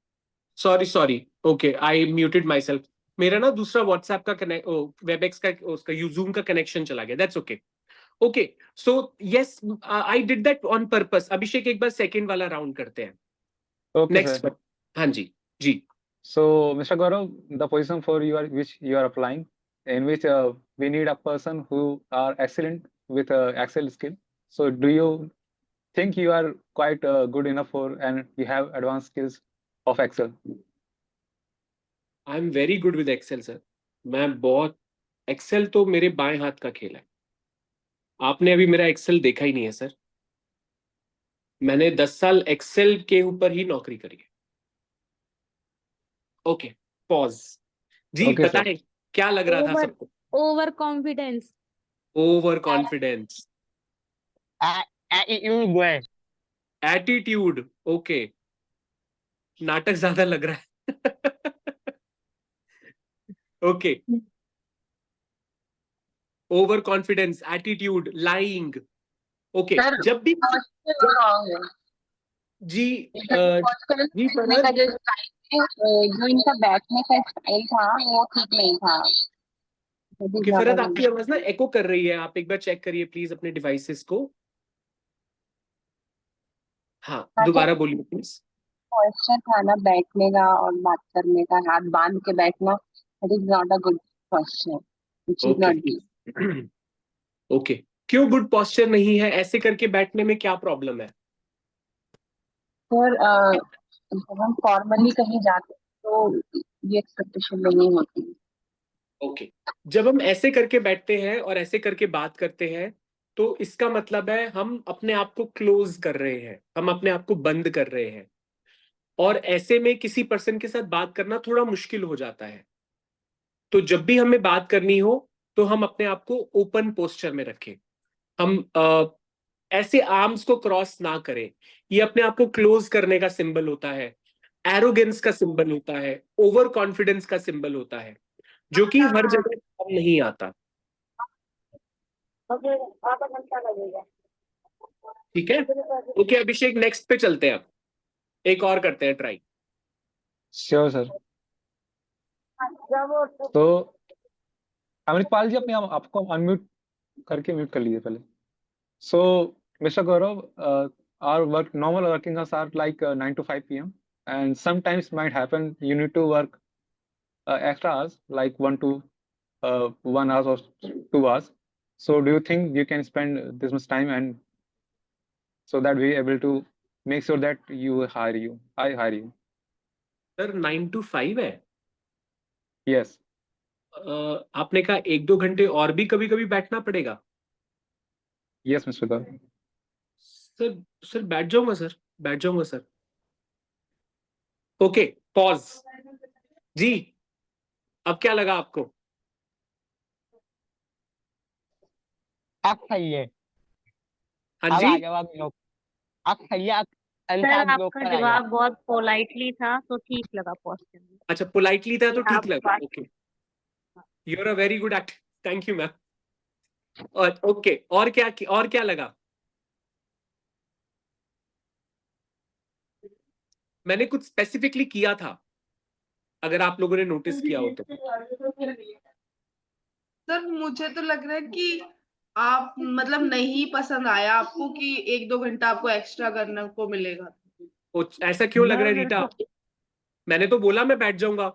Sorry, okay, I muted myself. मेरा ना दूसरा व्हाट्सएप का कनेक्ट, वेबएक्स का, उसका जूम का कनेक्शन चला गया। That's okay. Okay, so yes, I did that on purpose. Abhishek, एक बार सेकंड वाला राउंड करते हैं। Okay next. सर। हाँ जी जी। So, Mr. Gaurav, the position for which you are applying, in which we need a person who are excellent with Excel skill. So, do you think you are quite good enough for, and you have advanced skills of Excel? I am very good with Excel sir. मैं बहुत, एक्सेल तो मेरे बाएं हाथ का खेल है। आपने अभी मेरा एक्सेल देखा ही नहीं है सर। मैंने 10 साल एक्सेल के ऊपर ही नौकरी करी है। Okay, pause. जी Okay, sir. बताएं, क्या लग रहा था सबको? Over confidence. Over confidence, attitude, attitude. Okay, नाटक ज्यादा लग रहा है। Okay, over confidence, attitude, lying. Okay, जब भी जी जी फरहद, जो इनका बैठने का स्टाइल था वो ठीक नहीं था। ओके फरहद, आपकी आवाज ना एको कर रही है। आप एक बार चेक करिए प्लीज अपने डिवाइसेस को। हाँ, दोबारा बोलिए प्लीज। पोस्चर था ना बैठने का और बात करने का, हाथ बांध के बैठना, that is not a good posture, which is not good. Okay, क्यों गुड पोस्चर नहीं है? ऐसे करके बैठने में क्या प्रॉब्लम है? सर जब हम फॉर्मली कहीं जाते हैं तो ये एक्सपेक्टेशन नहीं होती। ओके, जब हम ऐसे करके बैठते हैं और ऐसे करके बात करते हैं तो इसका मतलब है हम अपने आप को क्लोज कर रहे हैं, हम अपने आप को बंद कर रहे हैं, और ऐसे में किसी पर्सन के साथ बात करना थोड़ा मुश्किल हो जाता है। तो जब भी हमें बात करनी हो तो हम अपने आप को ओपन पोस्चर में रखें। हम ऐसे आर्म्स को क्रॉस ना करें। ये अपने आप को क्लोज करने का सिंबल होता है, एरोगेंस का सिंबल होता है, ओवर कॉन्फिडेंस का सिंबल होता है, जो कि हर जगह काम नहीं आता। ठीक है, ओके अभिषेक, नेक्स्ट पे चलते हैं। अब एक और करते हैं ट्राई। Sure, sir. तो अमृतपाल जी, अपने आपको अनम्यूट करके म्यूट कर लीजिए पहले। So, Mr. Gaurav, our normal working hours are like 9 to 5 p.m. and sometimes might happen you need to work extra hours like 1 hour or 2 hours. So, do you think you can spend this much time and so that we able to make sure that I hire you? Sir 9 to 5 है? Yes. आपने कहा 1-2 घंटे और भी कभी कभी बैठना पड़ेगा? Yes, Mr. Gaurav. सर बैठ जाऊंगा सर, बैठ जाऊंगा सर। Okay, pause. जी, अब क्या लगा आपको? आप सही है। हाँ जी, आप सही है। सर आपका जवाब बहुत पोलाइटली था तो ठीक लगा पोस्चर में। अच्छा पोलाइटली था तो ठीक आप लगा। Okay, you are a very good actor, thank you ma'am. और ओके, और क्या लगा? मैंने कुछ स्पेसिफिकली किया था, अगर आप लोगों ने नोटिस किया हो तो। सर मुझे तो लग रहा है कि आप मतलब नहीं पसंद आया आपको कि 1-2 घंटा आपको एक्स्ट्रा करने को मिलेगा। ऐसा क्यों लग रहा है रीटा? मैंने तो बोला मैं बैठ जाऊंगा।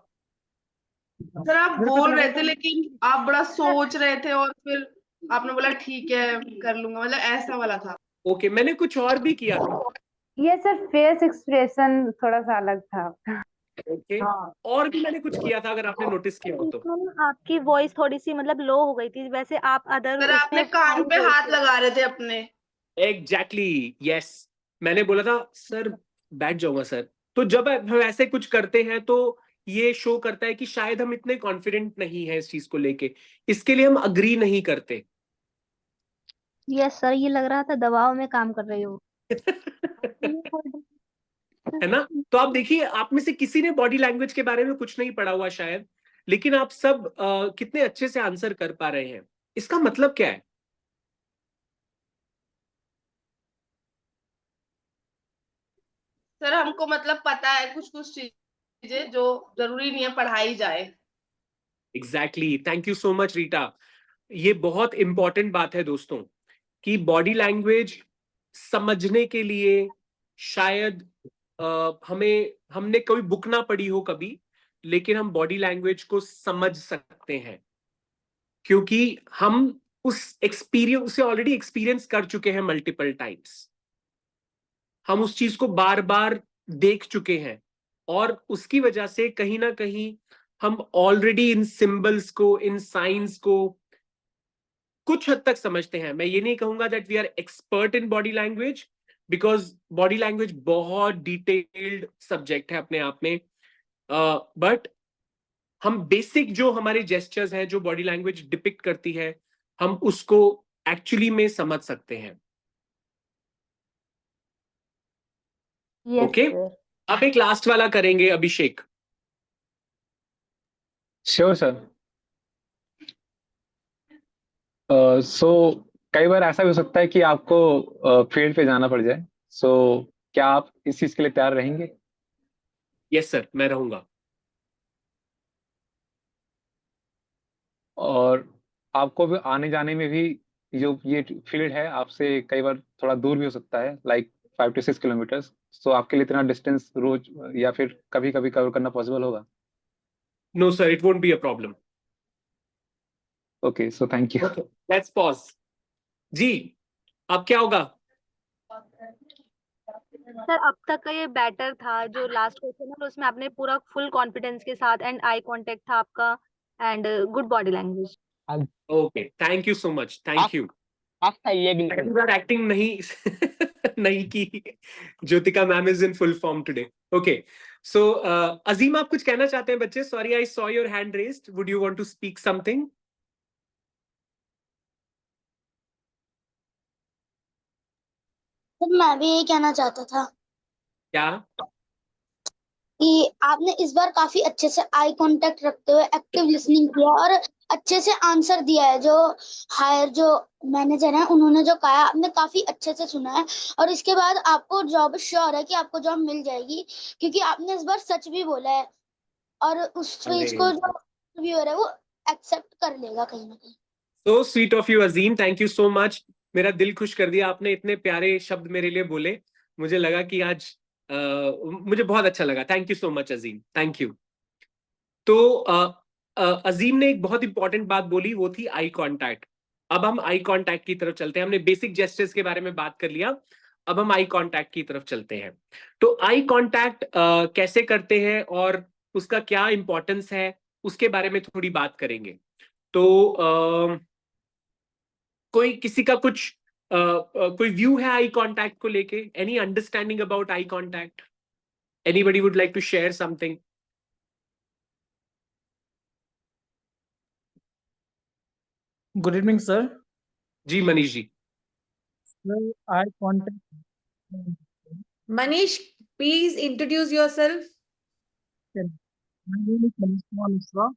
सर आप बोल रहे थे लेकिन आप बड़ा सोच रहे थे और फिर आपने बोला ठीक है कर लूंगा, मतलब ऐसा वाला था। ओके, मैंने कुछ और भी किया था। ये सर फेस एक्सप्रेशन थोड़ा सा अलग था आपका। ओके और भी मैंने कुछ किया था, अगर आपने नोटिस किया हो तो। इसमें ना आपकी वॉइस थोड़ी सी मतलब लो हो गई थी, वैसे आप अदर सर आपने कान पे हाथ लगा रहे थे अपने। एग्जैक्टली यस, मैंने बोला था सर बैठ जाऊंगा सर। तो जब हम ऐसे कुछ करते हैं तो ये शो करता है कि शायद हम इतने कॉन्फिडेंट नहीं है इस चीज को लेके, इसके लिए हम अग्री नहीं करते। यस सर, ये लग रहा था दबाव में काम कर रही हो। है ना? तो आप देखिए, आप में से किसी ने बॉडी लैंग्वेज के बारे में कुछ नहीं पढ़ा हुआ शायद, लेकिन आप सब कितने अच्छे से आंसर कर पा रहे हैं। इसका मतलब क्या है? सर हमको मतलब पता है कुछ कुछ चीजें जो जरूरी नहीं है पढ़ाई जाए। Exactly, thank you so much Rita. ये बहुत इंपॉर्टेंट बात है दोस्तों, कि बॉडी लैंग्वेज समझने के लिए शायद हमने कोई बुक ना पढ़ी हो कभी, लेकिन हम बॉडी लैंग्वेज को समझ सकते हैं, क्योंकि हम उस एक्सपीरियंस से ऑलरेडी एक्सपीरियंस कर चुके हैं मल्टीपल टाइम्स। हम उस चीज को बार बार देख चुके हैं, और उसकी वजह से कहीं ना कहीं हम ऑलरेडी इन सिंबल्स को, इन साइंस को कुछ हद तक समझते हैं। मैं ये नहीं कहूंगा that we are expert in body language, because body language बहुत डिटेल्ड सब्जेक्ट है अपने आप में, बट हम बेसिक जो हमारे जेस्चर्स हैं, जो बॉडी लैंग्वेज डिपिक्ट करती है, हम उसको एक्चुअली में समझ सकते हैं। ओके, अब एक लास्ट वाला करेंगे अभिषेक। Sure sir. सो कई बार ऐसा भी हो सकता है कि आपको फील्ड पे जाना पड़ जाए, सो क्या आप इस चीज के लिए तैयार रहेंगे? यस सर, मैं रहूंगा। और आपको भी आने जाने में भी जो ये फील्ड है आपसे कई बार थोड़ा दूर भी हो सकता है, लाइक 5 to 6 किलोमीटर्स। सो आपके लिए इतना डिस्टेंस रोज या फिर कभी कभी कवर करना पॉसिबल होगा? No sir, it won't be a problem. Okay, so thank you. Let's pause. जी, अब क्या होगा? सर अब तक का ये बेटर था, जो लास्ट क्वेश्चन है उसमें आपने पूरा फुल कॉन्फिडेंस के साथ, एंड आई कांटेक्ट था आपका, and good body language. Okay, thank you so much, thank you. Acting नहीं नहीं की। Jyotika ma'am is in full form today. Okay, so Azim, आप कुछ कहना चाहते हैं बच्चे? Sorry, I saw your hand raised, would you want to speak something? Sir मैं भी यही कहना चाहता था क्या? कि आपने इस बार काफी अच्छे से आई कांटेक्ट रखते हुए एक्टिव लिसनिंग किया और अच्छे से आंसर दिया है। जो हायर जो मैनेजर है उन्होंने जो कहा आपने काफी अच्छे से सुना है, और इसके बाद आपको जॉब श्योर है कि आपको जॉब मिल जाएगी, क्योंकि आपने इस बार सच भी बोला है, और उस चीज को जो व्यूअर है वो एक्सेप्ट कर लेगा कहीं ना कहीं। So sweet of you Azeem, thank you so much. मेरा दिल खुश कर दिया आपने, इतने प्यारे शब्द मेरे लिए बोले। मुझे लगा कि आज मुझे बहुत अच्छा लगा। Thank you so much Azeem, thank you. तो अजीम ने एक बहुत इंपॉर्टेंट बात बोली, वो थी आई कांटेक्ट। अब हम आई कांटेक्ट की तरफ चलते हैं। हमने बेसिक जेस्चर्स के बारे में बात कर लिया, अब हम आई कांटेक्ट की तरफ चलते हैं। तो आई कांटेक्ट कैसे करते हैं और उसका क्या इंपॉर्टेंस है, उसके बारे में थोड़ी बात करेंगे। तो कोई किसी का कुछ कोई व्यू है आई कांटेक्ट को लेके? Any understanding about eye contact? Anybody would like to share something? Good evening, sir. जी Manish ji. Sir, eye contact. Manish, please introduce yourself. My name is Manish Kumar Mishra,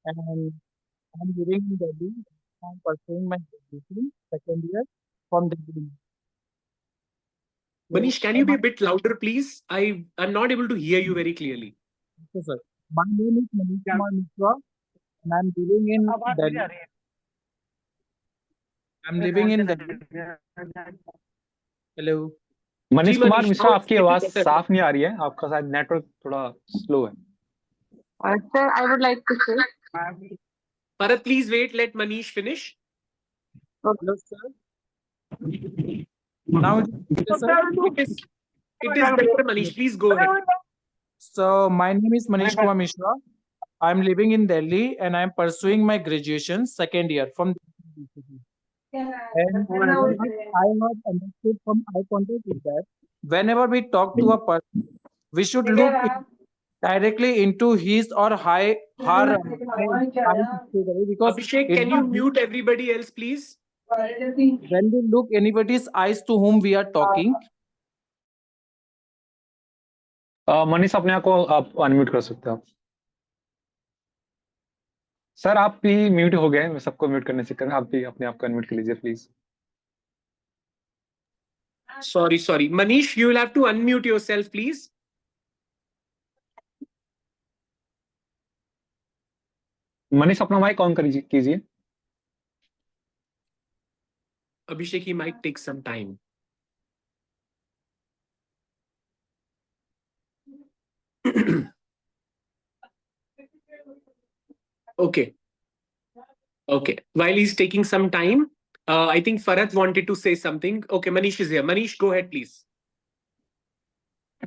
and I'm living in Delhi. I'm pursuing my graduation second year from Delhi. Manish, can you be a bit louder, please? I'm not able to hear you very clearly. Okay, sir. My name is Manish Kumar Mishra, and I'm living in Delhi. I'm living in Delhi. Hello. Manish Kumar Mishra, आपकी आवाज साफ नहीं आ रही है, आपका शायद नेटवर्क थोड़ा स्लो है। Sir, I would like to say. Bharat, please wait. Let Manish finish. Hello, sir. Now, it is better, Manish. Please go ahead. So my name is Manish Kumar Mishra. I'm living in Delhi and I'm pursuing my graduation second year from. And what I have understood from eye contact is that whenever we talk to a person, we should look directly into his or her eyes because Abhishek, it can you mute everybody else, please? when we look anybody's eyes to whom we are talking, Manish अपने आप को आप अनम्यूट कर सकते हो। सर आप भी म्यूट हो गए, मैं सबको म्यूट करने से कर, आप भी अपने आप को अनम्यूट कर लीजिए please. Sorry. Manish, you will have to unmute yourself, please. Manish अपना माइक ऑन कीजिए। Abhishek, he might take some time. Okay. While he's taking some time, I think Farhat wanted to say something. Okay, Manish is here. Manish, go ahead, please.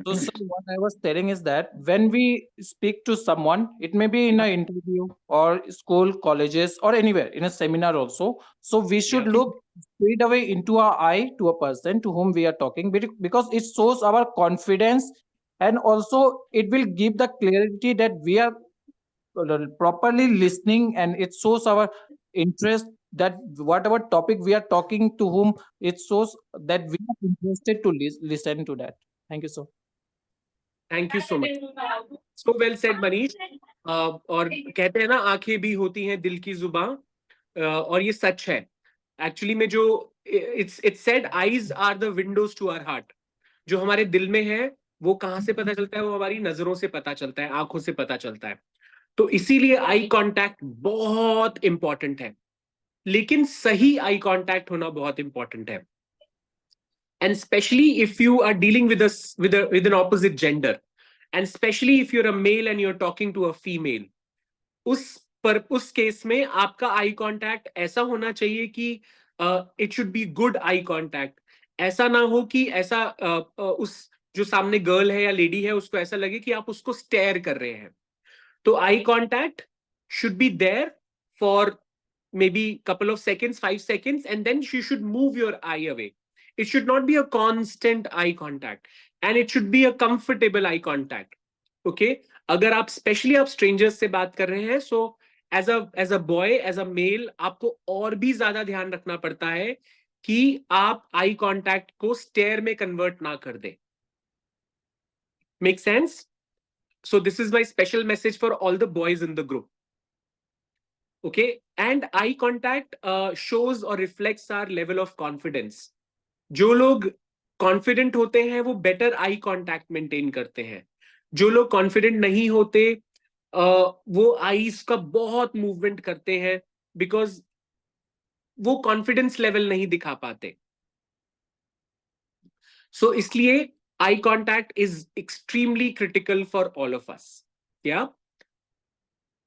So, sir, what I was telling is that when we speak to someone, it may be in an interview or school, colleges, or anywhere in a seminar also. So we should look straight away into our eye to a person to whom we are talking because it shows our confidence and also it will give the clarity that we are properly listening and it shows our interest that whatever topic we are talking to whom, it shows that we are interested to listen to that. Thank you, sir. Thank you so much. So well said, Manish. और कहते हैं ना आंखें भी होती हैं दिल की जुबान, और ये सच है। एक्चुअली में जो it's said eyes are the windows to our heart. जो हमारे दिल में है वो कहाँ से पता चलता है? वो हमारी नजरों से पता चलता है, आंखों से पता चलता है। तो इसीलिए आई कांटेक्ट बहुत इंपॉर्टेंट है, लेकिन सही आई कांटेक्ट होना बहुत इंपॉर्टेंट है। And especially if you are dealing with an opposite gender, and especially if you're a male and you're talking to a female, उस केस में आपका आई कांटेक्ट ऐसा होना चाहिए कि it should be good eye contact. ऐसा ना हो कि ऐसा उस जो सामने गर्ल है या लेडी है उसको ऐसा लगे कि आप उसको स्टेयर कर रहे हैं। तो eye contact should be there for maybe couple of seconds, 5 seconds, and then you should move your eye away. It should not be a constant eye contact, and it should be a comfortable eye contact. Okay? अगर आप स्पेशली आप स्ट्रेंजर्स से बात कर रहे हैं, so as a boy, as a male, आपको और भी ज्यादा ध्यान रखना पड़ता है कि आप आई कांटेक्ट को स्टेयर में कन्वर्ट ना कर दें। Make sense? So this is my special message for all the boys in the group. Okay? And eye contact shows or reflects our level of confidence. जो लोग कॉन्फिडेंट होते हैं वो बेटर आई कांटेक्ट मेंटेन करते हैं। जो लोग कॉन्फिडेंट नहीं होते वो आईज का बहुत मूवमेंट करते हैं बिकॉज वो कॉन्फिडेंस लेवल नहीं दिखा पाते। सो इसलिए eye contact is extremely critical for all of us. या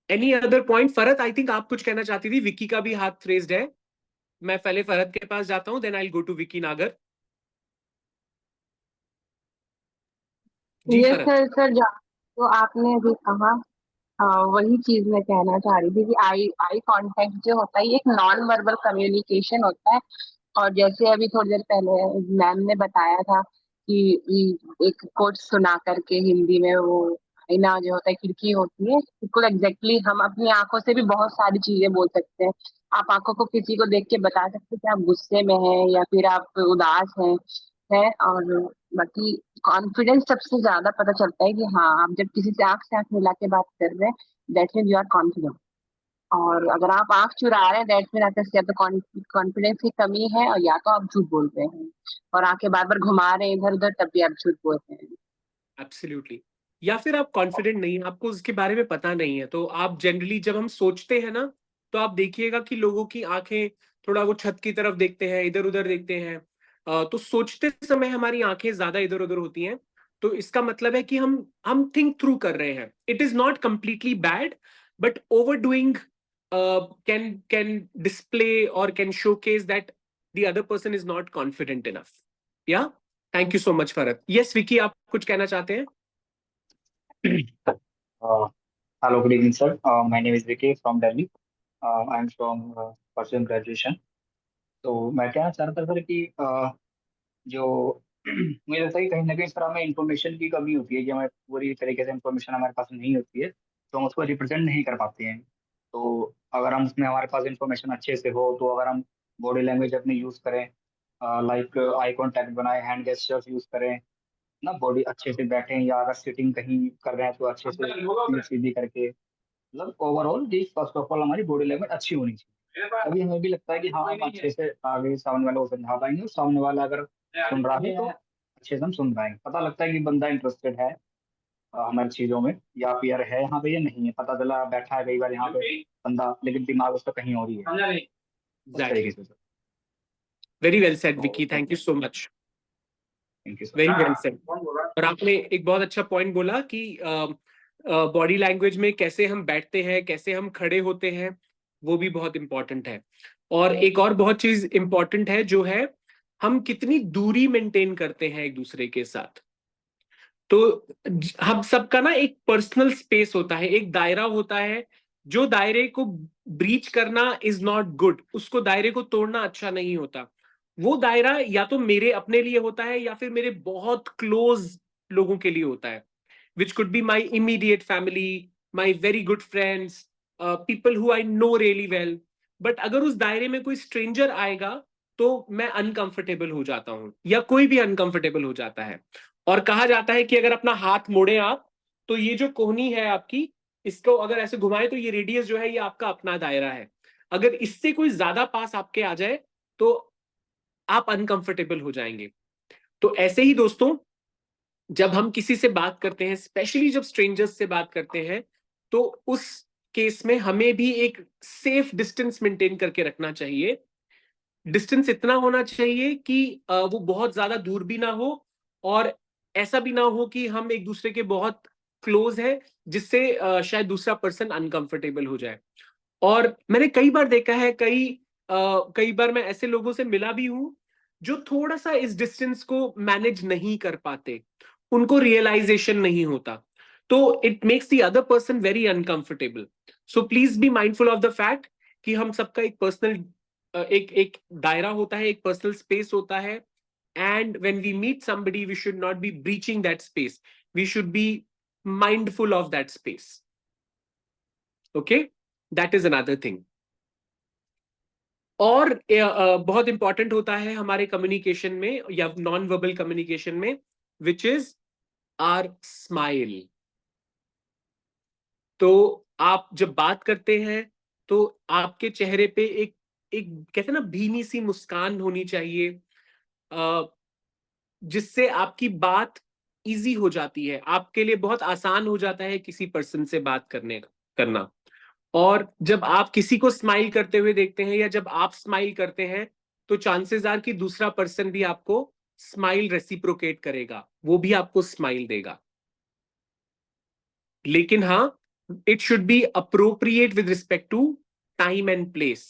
any other point? Farhat, I think आप कुछ कहना चाहती थी। विक्की का भी हाथ रेज्ड है। मैं पहले फरहत के पास जाता हूं, then I will go to Vicky Nagar. जी सर तो आपने अभी कहा वही चीज मैं कहना चाह रही थी कि आई कांटेक्ट जो होता है ये एक नॉन वर्बल कम्युनिकेशन होता है। और जैसे अभी थोड़ी देर पहले मैम ने बताया था कि एक कोट सुना करके हिंदी में, वो आईना जो होता है खिड़की होती है, बिल्कुल एग्जैक्टली हम अपनी आंखों से भी बहुत सारी चीजें बोल सकते हैं। आप आंखों को किसी को देख के बता सकते हैं कि आप गुस्से में हैं या फिर आप उदास हैं। और बाकी कॉन्फिडेंस सबसे ज्यादा पता चलता है कि हाँ, आप जब किसी से आंख मिला के बात कर रहे हैं, that mean you are confident. और अगर आप आंख चुरा रहे हैं, दैट मीन आपके या तो कॉन्फिडेंस की कमी है और या तो आप झूठ बोल रहे हैं। और आंखें बार बार घुमा रहे हैं इधर उधर, तब भी आप झूठ बोल रहे हैं। एब्सोल्युटली। या फिर आप कॉन्फिडेंट नहीं है, आपको उसके बारे में पता नहीं है। तो आप जनरली जब हम सोचते हैं ना, तो आप देखिएगा कि लोगों की आंखें थोड़ा वो छत की तरफ देखते हैं, इधर उधर देखते हैं। तो सोचते समय हमारी आंखें ज्यादा इधर उधर होती हैं। तो इसका मतलब है कि हम थिंक थ्रू कर रहे हैं। It is not completely bad, but overdoing can display or can showcase that the other person is not confident enough. Yeah, thank you so much, Farhat. Yes, Vicky, आप कुछ कहना चाहते हैं? Hello, good evening, sir. My name is Vicky from Delhi. I'm from pursuing graduation. तो मैं कहना चाह रहा था सर कि जो मुझे लगता है कि कहीं ना कहीं सर हमें इंफॉर्मेशन की कमी होती है कि हमें पूरी तरीके से इंफॉर्मेशन हमारे पास नहीं होती है, तो हम उसको रिप्रेजेंट नहीं कर पाते हैं। तो अगर हम उसमें हमारे पास इंफॉर्मेशन अच्छे से हो, तो अगर हम बॉडी लैंग्वेज अपनी यूज़ करें, लाइक आई कांटेक्ट बनाए, हैंड गेस्चर्स यूज़ करें ना, बॉडी अच्छे से बैठे, या अगर सिटिंग कहीं कर रहे हैं तो अच्छे से सीधी सीधी करके, मतलब ओवरऑल जी फर्स्ट ऑफ ऑल हमारी बॉडी लैंग्वेज अच्छी होनी चाहिए। तभी हमें भी लगता है कि हाँ हम अच्छे से आगे सामने वाले को समझा पाएंगे, और सामने वाला अगर सुन रहा है तो अच्छे से हम सुन पाएंगे, पता लगता है कि बंदा इंटरेस्टेड है हमारी चीजों में, या फिर है यहाँ पे या नहीं है। पता चला बैठा है कई बार यहाँ पे बंदा, लेकिन दिमाग उसका कहीं और ही है। उस तरीके से sir. Very well said Vicky, thank you so much. Thank you sir. Very well said. और आपने एक बहुत अच्छा पॉइंट बोला कि बॉडी लैंग्वेज में कैसे हम बैठते हैं, कैसे हम खड़े होते हैं, वो भी बहुत इंपॉर्टेंट है। और एक और बहुत चीज इंपॉर्टेंट है जो है हम कितनी दूरी मेंटेन करते हैं एक दूसरे के साथ। तो हम सबका ना एक पर्सनल स्पेस होता है, एक दायरा होता है, जो दायरे को ब्रीच करना इज नॉट गुड, उसको दायरे को तोड़ना अच्छा नहीं होता। वो दायरा या तो मेरे अपने लिए होता है या फिर मेरे बहुत क्लोज लोगों के लिए होता है, which could be my immediate family, my very good friends, people who I know really well. But अगर उस दायरे में कोई स्ट्रेंजर आएगा तो मैं अनकंफर्टेबल हो जाता हूं, या कोई भी अनकंफर्टेबल हो जाता है। और कहा जाता है कि अगर अपना हाथ मोड़े आप, तो ये जो कोहनी है आपकी, इसको अगर ऐसे घुमाए तो ये रेडियस जो है ये आपका अपना दायरा है। अगर इससे कोई ज्यादा पास आपके आ जाए तो आप अनकंफर्टेबल हो जाएंगे। तो ऐसे ही दोस्तों, जब हम किसी से बात करते हैं, स्पेशली जब स्ट्रेंजर्स से बात करते हैं, तो उस केस में हमें भी एक सेफ डिस्टेंस मेंटेन करके रखना चाहिए। डिस्टेंस इतना होना चाहिए कि वो बहुत ज्यादा दूर भी ना हो, और ऐसा भी ना हो कि हम एक दूसरे के बहुत क्लोज है, जिससे शायद दूसरा पर्सन अनकंफर्टेबल हो जाए। और मैंने कई बार देखा है, कई बार मैं ऐसे लोगों से मिला भी हूं जो थोड़ा सा इस डिस्टेंस को मैनेज नहीं कर पाते, उनको रियलाइजेशन नहीं होता, तो it makes the other person very uncomfortable. So please be mindful of the fact कि हम सबका एक पर्सनल एक दायरा होता है, एक पर्सनल स्पेस होता है, and when we meet somebody we should not be breaching that space, we should be mindful of that space. Okay, that is another thing. और बहुत इंपॉर्टेंट होता है हमारे कम्युनिकेशन में या नॉन वर्बल कम्युनिकेशन में, विच इज आर स्माइल। तो आप जब बात करते हैं तो आपके चेहरे पे एक कहते हैं ना भीनी सी मुस्कान होनी चाहिए, जिससे आपकी बात इजी हो जाती है, आपके लिए बहुत आसान हो जाता है किसी पर्सन से बात करना। और जब आप किसी को स्माइल करते हुए देखते हैं, या जब आप स्माइल करते हैं, तो चांसेस आर कि दूसरा पर्सन भी आपको स्माइल रेसिप्रोकेट करेगा, वो भी आपको स्माइल देगा। लेकिन हाँ, it should be appropriate with respect to time and place.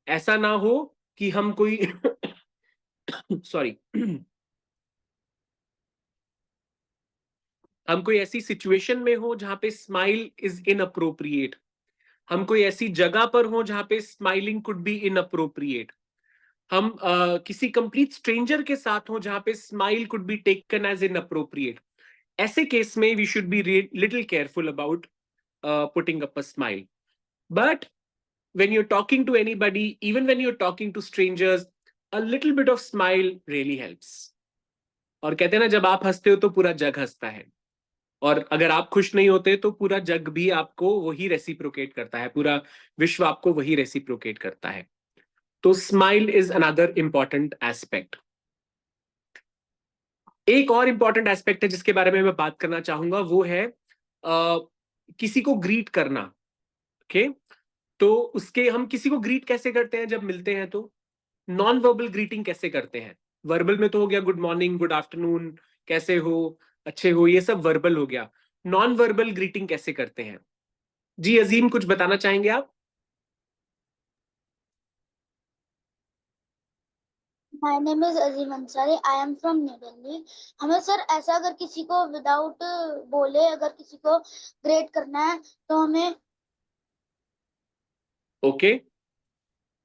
ऐसा ना हो कि हम कोई सॉरी हम कोई ऐसी सिचुएशन में हो जहां पे स्माइल इज इनअप्रोप्रिएट, हम कोई ऐसी जगह पर हो जहां पे स्माइलिंग कुड बी इनअप्रोप्रिएट, हम किसी कंप्लीट स्ट्रेंजर के साथ हो जहां पे smile could be taken as inappropriate. ऐसे केस में we should be little careful about putting up a smile. But when you're talking to anybody, even when you're talking to strangers, a little bit of smile really helps. और कहते हैं ना, जब आप हंसते हो तो पूरा जग हंसता है, और अगर आप खुश नहीं होते तो पूरा जग भी आपको वही रेसिप्रोकेट करता है, पूरा विश्व आपको वही रेसिप्रोकेट करता है। तो smile is another important aspect. एक और इंपॉर्टेंट एस्पेक्ट है जिसके बारे में मैं बात करना चाहूंगा, वो है किसी को ग्रीट करना। ओके, तो उसके हम किसी को ग्रीट कैसे करते हैं जब मिलते हैं? तो नॉन वर्बल ग्रीटिंग कैसे करते हैं? वर्बल में तो हो गया गुड मॉर्निंग, गुड आफ्टरनून, कैसे हो, अच्छे हो, ये सब वर्बल हो गया। नॉन वर्बल ग्रीटिंग कैसे करते हैं? जी अजीम, कुछ बताना चाहेंगे आप? My name is Azeem Ansari, I am from New Delhi. हमें सर ऐसा अगर किसी को विदाउट बोले अगर किसी को ग्रेड करना है तो हमें ओके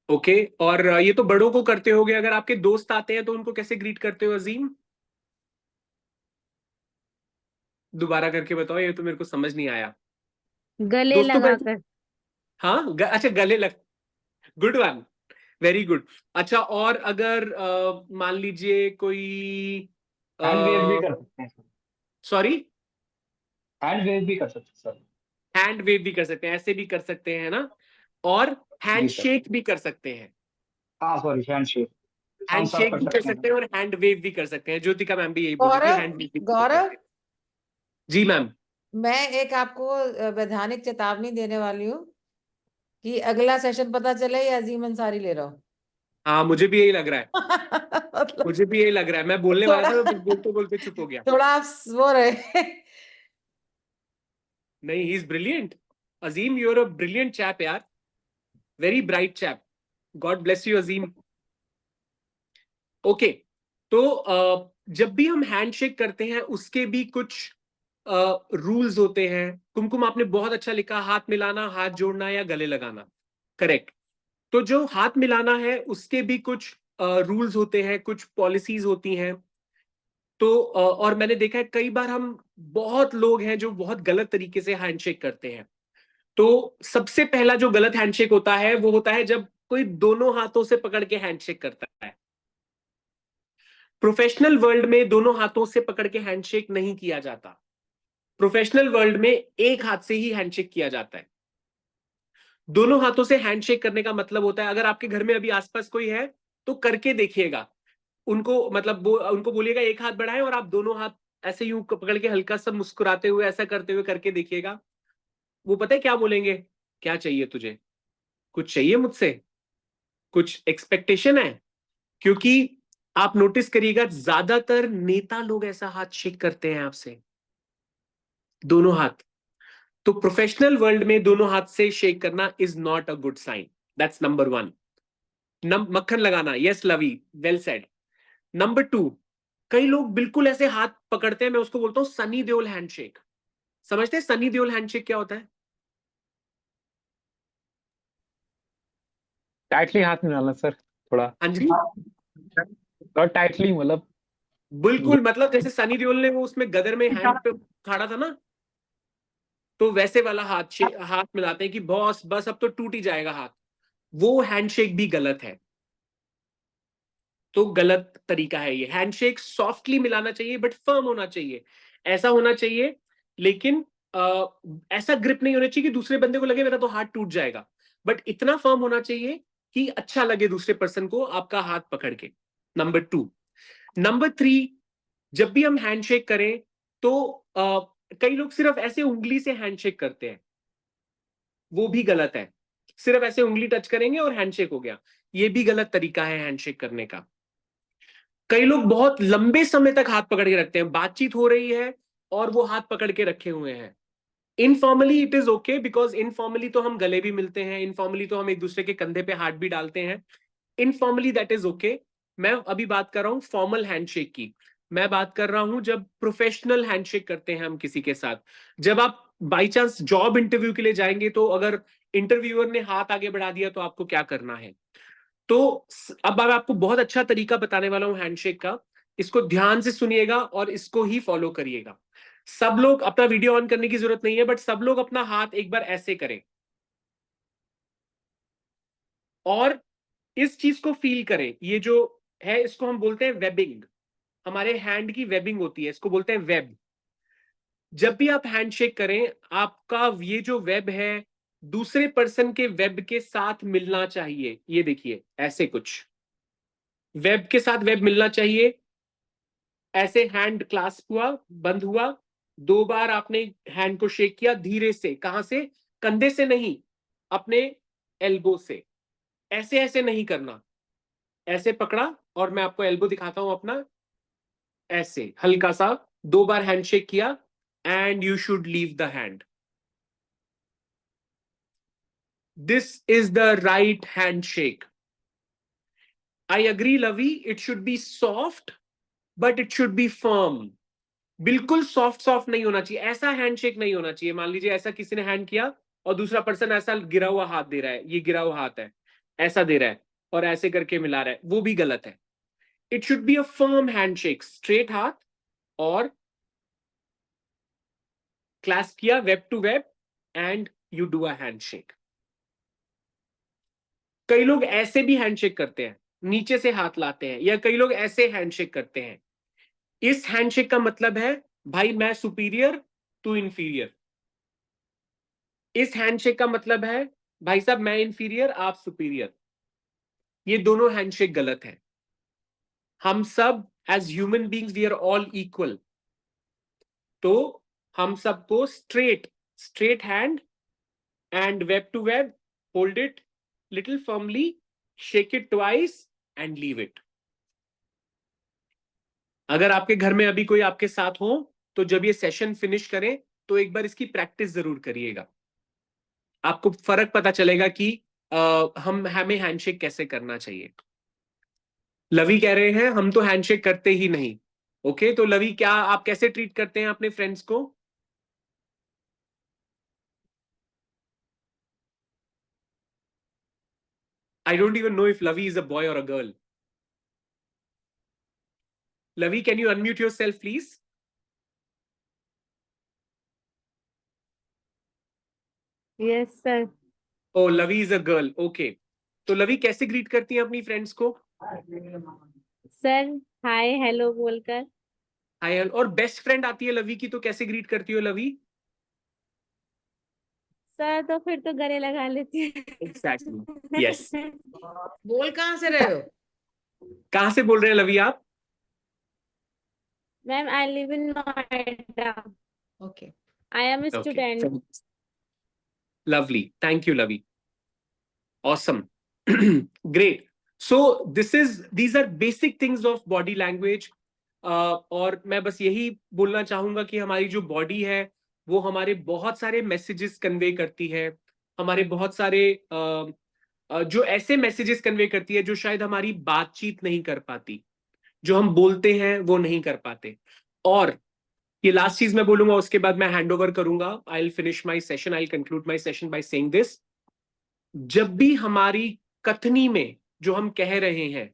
ओके। और ये तो बड़ों को करते होगे, अगर आपके दोस्त आते हैं तो उनको कैसे ग्रीट करते हो अजीम? दोबारा करके बताओ, ये तो मेरे को समझ नहीं आया। गले दोस्तों पर लगाकर। हाँ अच्छा, गले लग, गुड वन, वेरी गुड। अच्छा, और अगर मान लीजिए कोई हैंड वेव भी कर सकते हैं सॉरी, हैंड वेव भी कर सकते हैं सर। हैंड वेव भी कर सकते हैं, ऐसे भी कर सकते हैं ना, और हैंड जी सर। शेक भी कर सकते हैं। हाँ sorry, hand shake, hand thumbs up shake कर भी कर सकते हैं। सकते हैं और हैंड वेव भी कर सकते हैं। ज्योतिका मैम भी यही बोल रही थी, गौरव, हैंड वेव भी कर सकते गौरव, हैं। जी मैम। मैं एक आपको वैधानिक चेतावनी देने वाली हूँ कि अगला सेशन पता चले ये अजीम अंसारी ले रहा हूँ। हाँ मुझे भी यही लग रहा है, मतलब मुझे भी यही लग रहा है। मैं बोलने वाला था, मैं बोलते बोलते चुप हो गया। थोड़ा आप वो रहे। नहीं, he is brilliant. Azim, you are a brilliant chap यार, very bright chap. God bless you Azim. Okay, तो जब भी हम हैंडशेक करते हैं उसके भी कुछ रूल्स होते हैं। कुमकुम आपने बहुत अच्छा लिखा, हाथ मिलाना, हाथ जोड़ना या गले लगाना, करेक्ट। तो जो हाथ मिलाना है उसके भी कुछ रूल्स होते हैं, कुछ पॉलिसीज होती हैं। तो और मैंने देखा है कई बार हम बहुत लोग हैं जो बहुत गलत तरीके से हैंडशेक करते हैं। तो सबसे पहला जो गलत हैंडशेक होता है वो होता है जब कोई दोनों हाथों से पकड़ के हैंडशेक करता है। प्रोफेशनल वर्ल्ड में दोनों हाथों से पकड़ के हैंडशेक नहीं किया जाता। प्रोफेशनल वर्ल्ड में एक हाथ से ही हैंडशेक किया जाता है। दोनों हाथों से हैंडशेक करने का मतलब होता है, अगर आपके घर में अभी आसपास कोई है तो करके देखिएगा, उनको मतलब उनको बोलिएगा एक हाथ बढ़ाएं और आप दोनों हाथ ऐसे यूं पकड़ के हल्का सा मुस्कुराते हुए ऐसा करते हुए करके देखिएगा। वो पता है क्या बोलेंगे? क्या चाहिए तुझे? कुछ चाहिए मुझसे? कुछ एक्सपेक्टेशन है? क्योंकि आप नोटिस करिएगा ज्यादातर नेता लोग ऐसा हाथ शेक करते हैं आपसे, दोनों हाथ। तो प्रोफेशनल वर्ल्ड में दोनों हाथ से शेक करना is not a good sign. That's number one. मक्खन लगाना, yes Lovey, well said. Number two, कई लोग बिल्कुल ऐसे हाथ पकड़ते हैं, मैं उसको बोलता हूं सनी देओल हैंडशेक। समझते हैं सनी देओल हैंडशेक क्या होता है? टाइटली हाथ मिलाना सर, थोड़ा हाँ जी, थोड़ा टाइटली, मतलब बिल्कुल, मतलब जैसे सनी देओल ने वो उसमें गदर में हैंड पे खड़ा था ना, तो वैसे वाला हाथ मिलाते हैं कि बॉस बस अब तो टूट ही जाएगा हाथ। वो हैंडशेक भी गलत है। तो गलत तरीका है ये। हैंडशेक सॉफ्टली मिलाना चाहिए बट फर्म होना चाहिए, ऐसा होना चाहिए। लेकिन ऐसा ग्रिप नहीं होना चाहिए कि दूसरे बंदे को लगे मेरा तो हाथ टूट जाएगा, बट इतना फर्म होना चाहिए कि अच्छा लगे दूसरे पर्सन को आपका हाथ पकड़ के। Number two. नंबर थ्री, जब भी हम हैंडशेक करें तो कई लोग सिर्फ ऐसे उंगली से हैंडशेक करते हैं, वो भी गलत है। सिर्फ ऐसे उंगली टच करेंगे और हैंडशेक हो गया, ये भी गलत तरीका है हैंडशेक करने का। कई लोग बहुत लंबे समय तक हाथ पकड़ के रखते हैं, बातचीत हो रही है और वो हाथ पकड़ के रखे हुए हैं। Informally it is okay, because informally तो हम गले भी मिलते हैं, इनफॉर्मली तो हम एक दूसरे के कंधे पे हाथ भी डालते हैं, इनफॉर्मली दैट इज ओके। मैं अभी बात कर रहा हूं फॉर्मल हैंडशेक की। मैं बात कर रहा हूं जब प्रोफेशनल हैंडशेक करते हैं हम किसी के साथ। जब आप बाई चांस जॉब इंटरव्यू के लिए जाएंगे तो अगर इंटरव्यूअर ने हाथ आगे बढ़ा दिया तो आपको क्या करना है? तो अब मैं आपको बहुत अच्छा तरीका बताने वाला हूं हैंडशेक का, इसको ध्यान से सुनिएगा और इसको ही फॉलो करिएगा। सब लोग अपना वीडियो ऑन करने की जरूरत नहीं है, बट सब लोग अपना हाथ एक बार ऐसे करें और इस चीज को फील करें। ये जो है इसको हम बोलते हैं वेबिंग, हमारे हैंड की वेबिंग होती है, इसको बोलते हैं वेब। जब भी आप हैंडशेक करें, आपका ये जो वेब है दूसरे पर्सन के वेब के साथ मिलना चाहिए। ये देखिए ऐसे कुछ वेब के साथ वेब मिलना चाहिए। ऐसे हैंड क्लास्प हुआ, बंद हुआ, 2 बार आपने हैंड को शेक किया धीरे से। कहां से? कंधे से नहीं, अपने एल्बो से। ऐसे ऐसे नहीं करना, ऐसे पकड़ा और मैं आपको एल्बो दिखाता हूं अपना, ऐसे हल्का सा 2 बार हैंडशेक किया and you should leave the hand. This is the right handshake. I agree, Lavi. It should be soft, but it should be firm. बिल्कुल सॉफ्ट नहीं होना चाहिए, ऐसा हैंडशेक नहीं होना चाहिए। मान लीजिए ऐसा किसी ने हैंड किया और दूसरा पर्सन ऐसा गिरा हुआ हाथ दे रहा है, ये गिरा हुआ हाथ है, ऐसा दे रहा है और ऐसे करके मिला रहा है, वो भी गलत है। It should be a firm handshake, straight हाथ और क्लैस्प किया web to web and you do a handshake. कई लोग ऐसे भी हैंडशेक करते हैं, नीचे से हाथ लाते हैं, या कई लोग ऐसे हैंडशेक करते हैं। इस हैंडशेक का मतलब है भाई मैं सुपीरियर तू इंफीरियर। इस हैंडशेक का मतलब है भाई साहब मैं इंफीरियर आप सुपीरियर। ये दोनों हैंडशेक गलत है। हम सब as human beings we are all equal. तो हम सबको straight hand and web to web, hold it little firmly, shake it twice and leave it. अगर आपके घर में अभी कोई आपके साथ हो तो जब ये सेशन फिनिश करें तो एक बार इसकी प्रैक्टिस जरूर करिएगा। आपको फर्क पता चलेगा कि हमें हैंडशेक कैसे करना चाहिए। लवी कह रहे हैं हम तो हैंडशेक करते ही नहीं। ओके, तो लवी क्या आप कैसे ट्रीट करते हैं अपने फ्रेंड्स को? I don't even know if Lavi is a boy or a girl. Lavi, can you unmute yourself, please? Yes, sir. Oh, Lavi is a girl. Okay. तो लवी कैसे ग्रीट करती हैं अपनी फ्रेंड्स को? सर हाय हेलो बोलकर। हाय, और बेस्ट फ्रेंड आती है लवी की तो कैसे ग्रीट करती हो लवी? सर तो फिर तो गले लगा लेती है। Exactly. Yes. बोल कहाँ से रहे हो? कहाँ से बोल रहे हैं लवी आप? Ma'am I live in Noida. Okay. I am Okay. Student. Lovely. Thank you, Lavi. Awesome. Great. So these are basic things of body language. और मैं बस यही बोलना चाहूंगा कि हमारी जो बॉडी है वो हमारे बहुत सारे मैसेजेस कन्वे करती है। हमारे बहुत सारे जो ऐसे मैसेजेस कन्वे करती है जो शायद हमारी बातचीत नहीं कर पाती, जो हम बोलते हैं वो नहीं कर पाते। और ये लास्ट चीज मैं बोलूंगा, उसके बाद मैं हैंड ओवर करूंगा। I will finish my session, I will conclude my session by saying this. जब भी हमारी कथनी में जो हम कह रहे हैं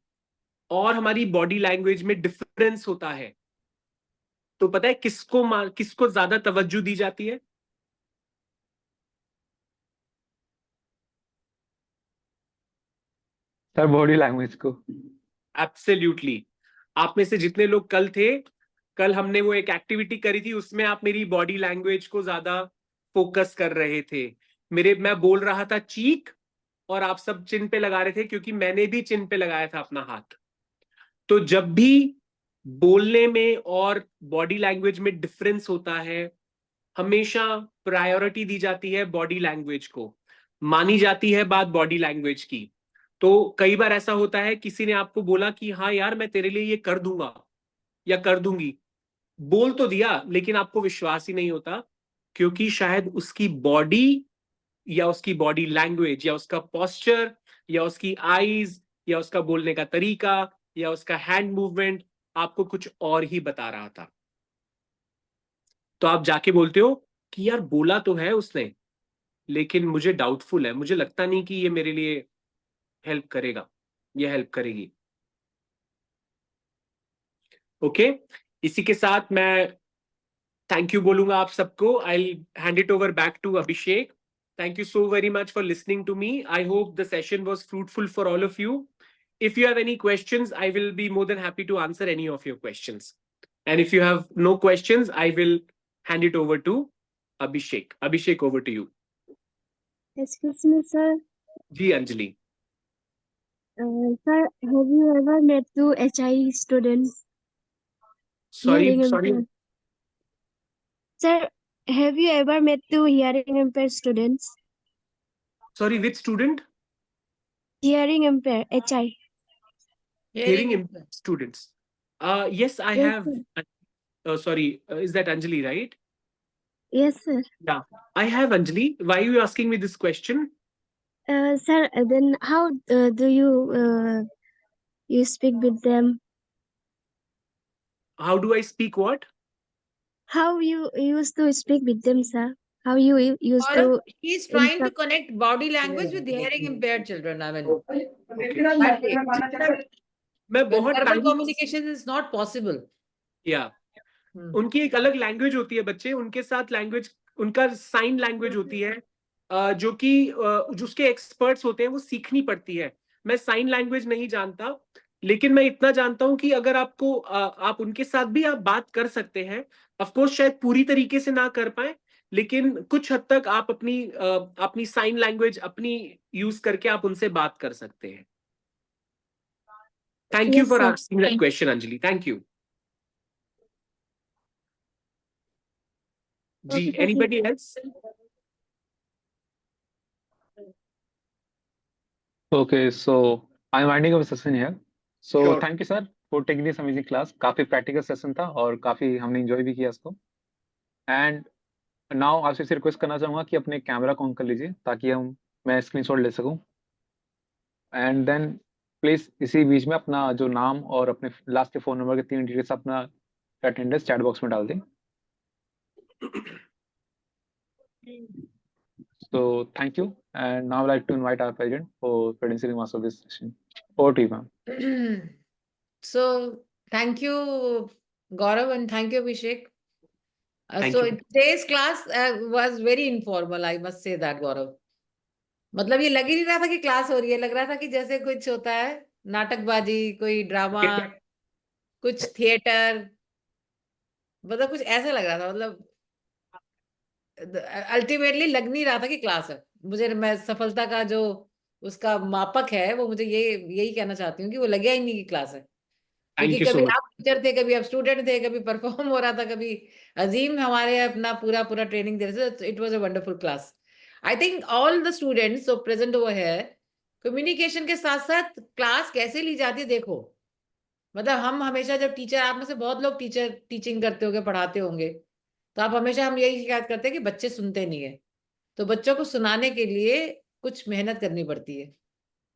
और हमारी बॉडी लैंग्वेज में डिफरेंस होता है, तो पता है किसको ज्यादा तवज्जो दी जाती है? सर बॉडी लैंग्वेज को। एब्सोल्युटली। आप में से जितने लोग कल थे, कल हमने वो एक एक्टिविटी करी थी, उसमें आप मेरी बॉडी लैंग्वेज को ज्यादा फोकस कर रहे थे। मैं बोल रहा था चीक और आप सब चिन पे लगा रहे थे, क्योंकि मैंने भी चिन पे लगाया था अपना हाथ। तो जब भी बोलने में और बॉडी लैंग्वेज में डिफरेंस होता है, हमेशा प्रायोरिटी दी जाती है बॉडी लैंग्वेज को, मानी जाती है बात बॉडी लैंग्वेज की। तो कई बार ऐसा होता है किसी ने आपको बोला कि हाँ यार मैं तेरे लिए ये कर दूंगा या कर दूंगी, बोल तो दिया लेकिन आपको विश्वास ही नहीं होता, क्योंकि शायद उसकी बॉडी या उसकी बॉडी लैंग्वेज या उसका पोस्चर या उसकी आईज या उसका बोलने का तरीका या उसका हैंड मूवमेंट आपको कुछ और ही बता रहा था। तो आप जाके बोलते हो कि यार बोला तो है उसने, लेकिन मुझे डाउटफुल है, मुझे लगता नहीं कि ये मेरे लिए हेल्प करेगा या हेल्प करेगी। ओके, इसी के साथ मैं थैंक यू बोलूंगा आप सबको। I hand it over back to Abhishek. Thank you so very much for listening to me. I hope the session was fruitful for all of you. If you have any questions, I will be more than happy to answer any of your questions. And if you have no questions, I will hand it over to Abhishek. Abhishek, over to you. Excuse me, sir. Ji, Anjali. Sir, have you ever met two HI students? Sorry. Sir, have you ever met two hearing impaired students? Sorry, which student? Hearing impaired, HI. Hearing impaired students. Yes, I Yes, have. Sorry, is that Anjali, right? Yes, sir. Yeah, I have Anjali. Why are you asking me this question? Sir, then how do you you speak with them? How do I speak what? How you used to speak with them, sir? How you used Or to he's trying to instruct? connect body language with hearing impaired children. I mean, Okay. that way. मैं बहुत Verbal time communication is not possible. या Hmm. उनकी एक अलग लैंग्वेज होती है, बच्चे उनके साथ लैंग्वेज, उनका साइन लैंग्वेज होती है, जो कि जिसके एक्सपर्ट्स होते हैं वो सीखनी पड़ती है। मैं साइन लैंग्वेज नहीं जानता, लेकिन मैं इतना जानता हूं कि अगर आपको आप उनके साथ भी आप बात कर सकते हैं। ऑफ कोर्स शायद पूरी तरीके से ना कर पाए, लेकिन कुछ हद तक आप अपनी साइन लैंग्वेज अपनी यूज करके आप उनसे बात कर सकते हैं। Thank you Yes, for sir. Asking that question Anjali, thank you जी। Okay, thank you. Anybody else? Okay, so I'm winding up the session here. So Sure. thank you, sir, for taking this amazing class. काफी प्रैक्टिकल सेशन था और काफी हमने एंजॉय भी किया इसको। एंड नाउ आपसे सिर्फ रिक्वेस्ट करना चाहूंगा कि अपने कैमरा को ऑन कर लीजिए ताकि मैं स्क्रीनशॉट ले सकूं। एंड देन प्लीज इसी बीच में अपना जो नाम और अपने लास्ट के फोन नंबर के 3 डिटेल्स अपना अटेंडेंस चैट बॉक्स में डाल दें। So thank you, and now I'd like to invite our president for credentialing remarks of this session. Over to you, ma'am. So thank you, Gaurav, and thank you, Abhishek. Thank So you. today's class was very informal, I must say that, Gaurav. मतलब ये लग ही नहीं रहा था कि क्लास हो रही है, लग रहा था कि जैसे कुछ होता है नाटकबाजी, कोई ड्रामा, कुछ थिएटर, मतलब कुछ ऐसा लग रहा था। मतलब अल्टीमेटली लग नहीं रहा था कि क्लास है। मैं सफलता का जो उसका मापक है वो मुझे यही कहना चाहती हूँ कि वो लगे ही नहीं कि क्लास है। क्योंकि Thank you so कभी much. आप टीचर थे, कभी आप स्टूडेंट थे, कभी परफॉर्म हो रहा था, कभी अजीम हमारे अपना पूरा ट्रेनिंग दे रहे थे। It was a wonderful class. I think all the students so present over here, communication के साथ साथ क्लास कैसे ली जाती है देखो। मतलब हम हमेशा जब टीचर, आप में से बहुत लोग टीचिंग करते होंगे, पढ़ाते होंगे, तो आप हमेशा हम यही शिकायत करते हैं कि बच्चे सुनते नहीं है। तो बच्चों को सुनाने के लिए कुछ मेहनत करनी पड़ती है,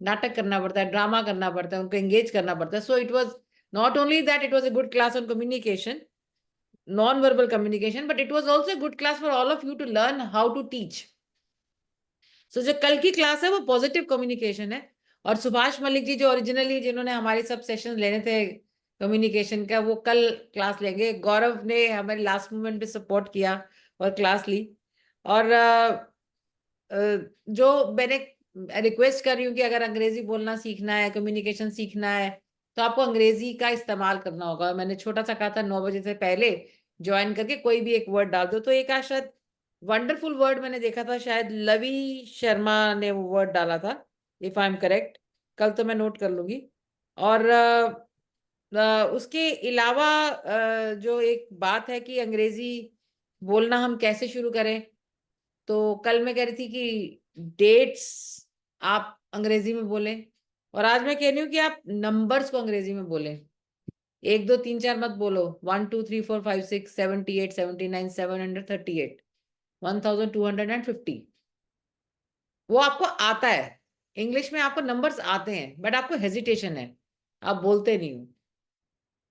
नाटक करना पड़ता है, ड्रामा करना पड़ता है, उनको एंगेज करना पड़ता है। So it was not only that it was a good class on communication, non-verbal communication, but it was also a good class for all of you to learn how to teach. So जो कल की क्लास है वो पॉजिटिव कम्युनिकेशन है, और सुभाष मलिक जी जो ओरिजिनली जिन्होंने हमारे सब सेशन लेने थे कम्युनिकेशन का, वो कल क्लास लेंगे। गौरव ने हमारे लास्ट मोमेंट पे सपोर्ट किया और क्लास ली। और जो मैंने रिक्वेस्ट कर रही हूँ कि अगर अंग्रेजी बोलना सीखना है, कम्युनिकेशन सीखना है, तो आपको अंग्रेजी का इस्तेमाल करना होगा। मैंने छोटा सा कहा था 9 बजे से पहले ज्वाइन करके कोई भी एक वर्ड डाल दो। तो एक आज शायद वंडरफुल वर्ड मैंने देखा था, शायद लवी शर्मा ने वो वर्ड डाला था, इफ आई एम करेक्ट। कल तो मैं नोट कर लूंगी। और उसके अलावा जो एक बात है कि अंग्रेजी बोलना हम कैसे शुरू करें, तो कल मैं कह रही थी कि डेट्स आप अंग्रेजी में बोलें, और आज मैं कह रही हूँ कि आप नंबर्स को अंग्रेजी में बोलें। 1 2 3 4 मत बोलो। 1 2 3 4 5 6 78 79 738 1250। वो आपको आता है, इंग्लिश में आपको नंबर्स आते हैं, बट आपको हेजिटेशन है, आप बोलते नहीं हो।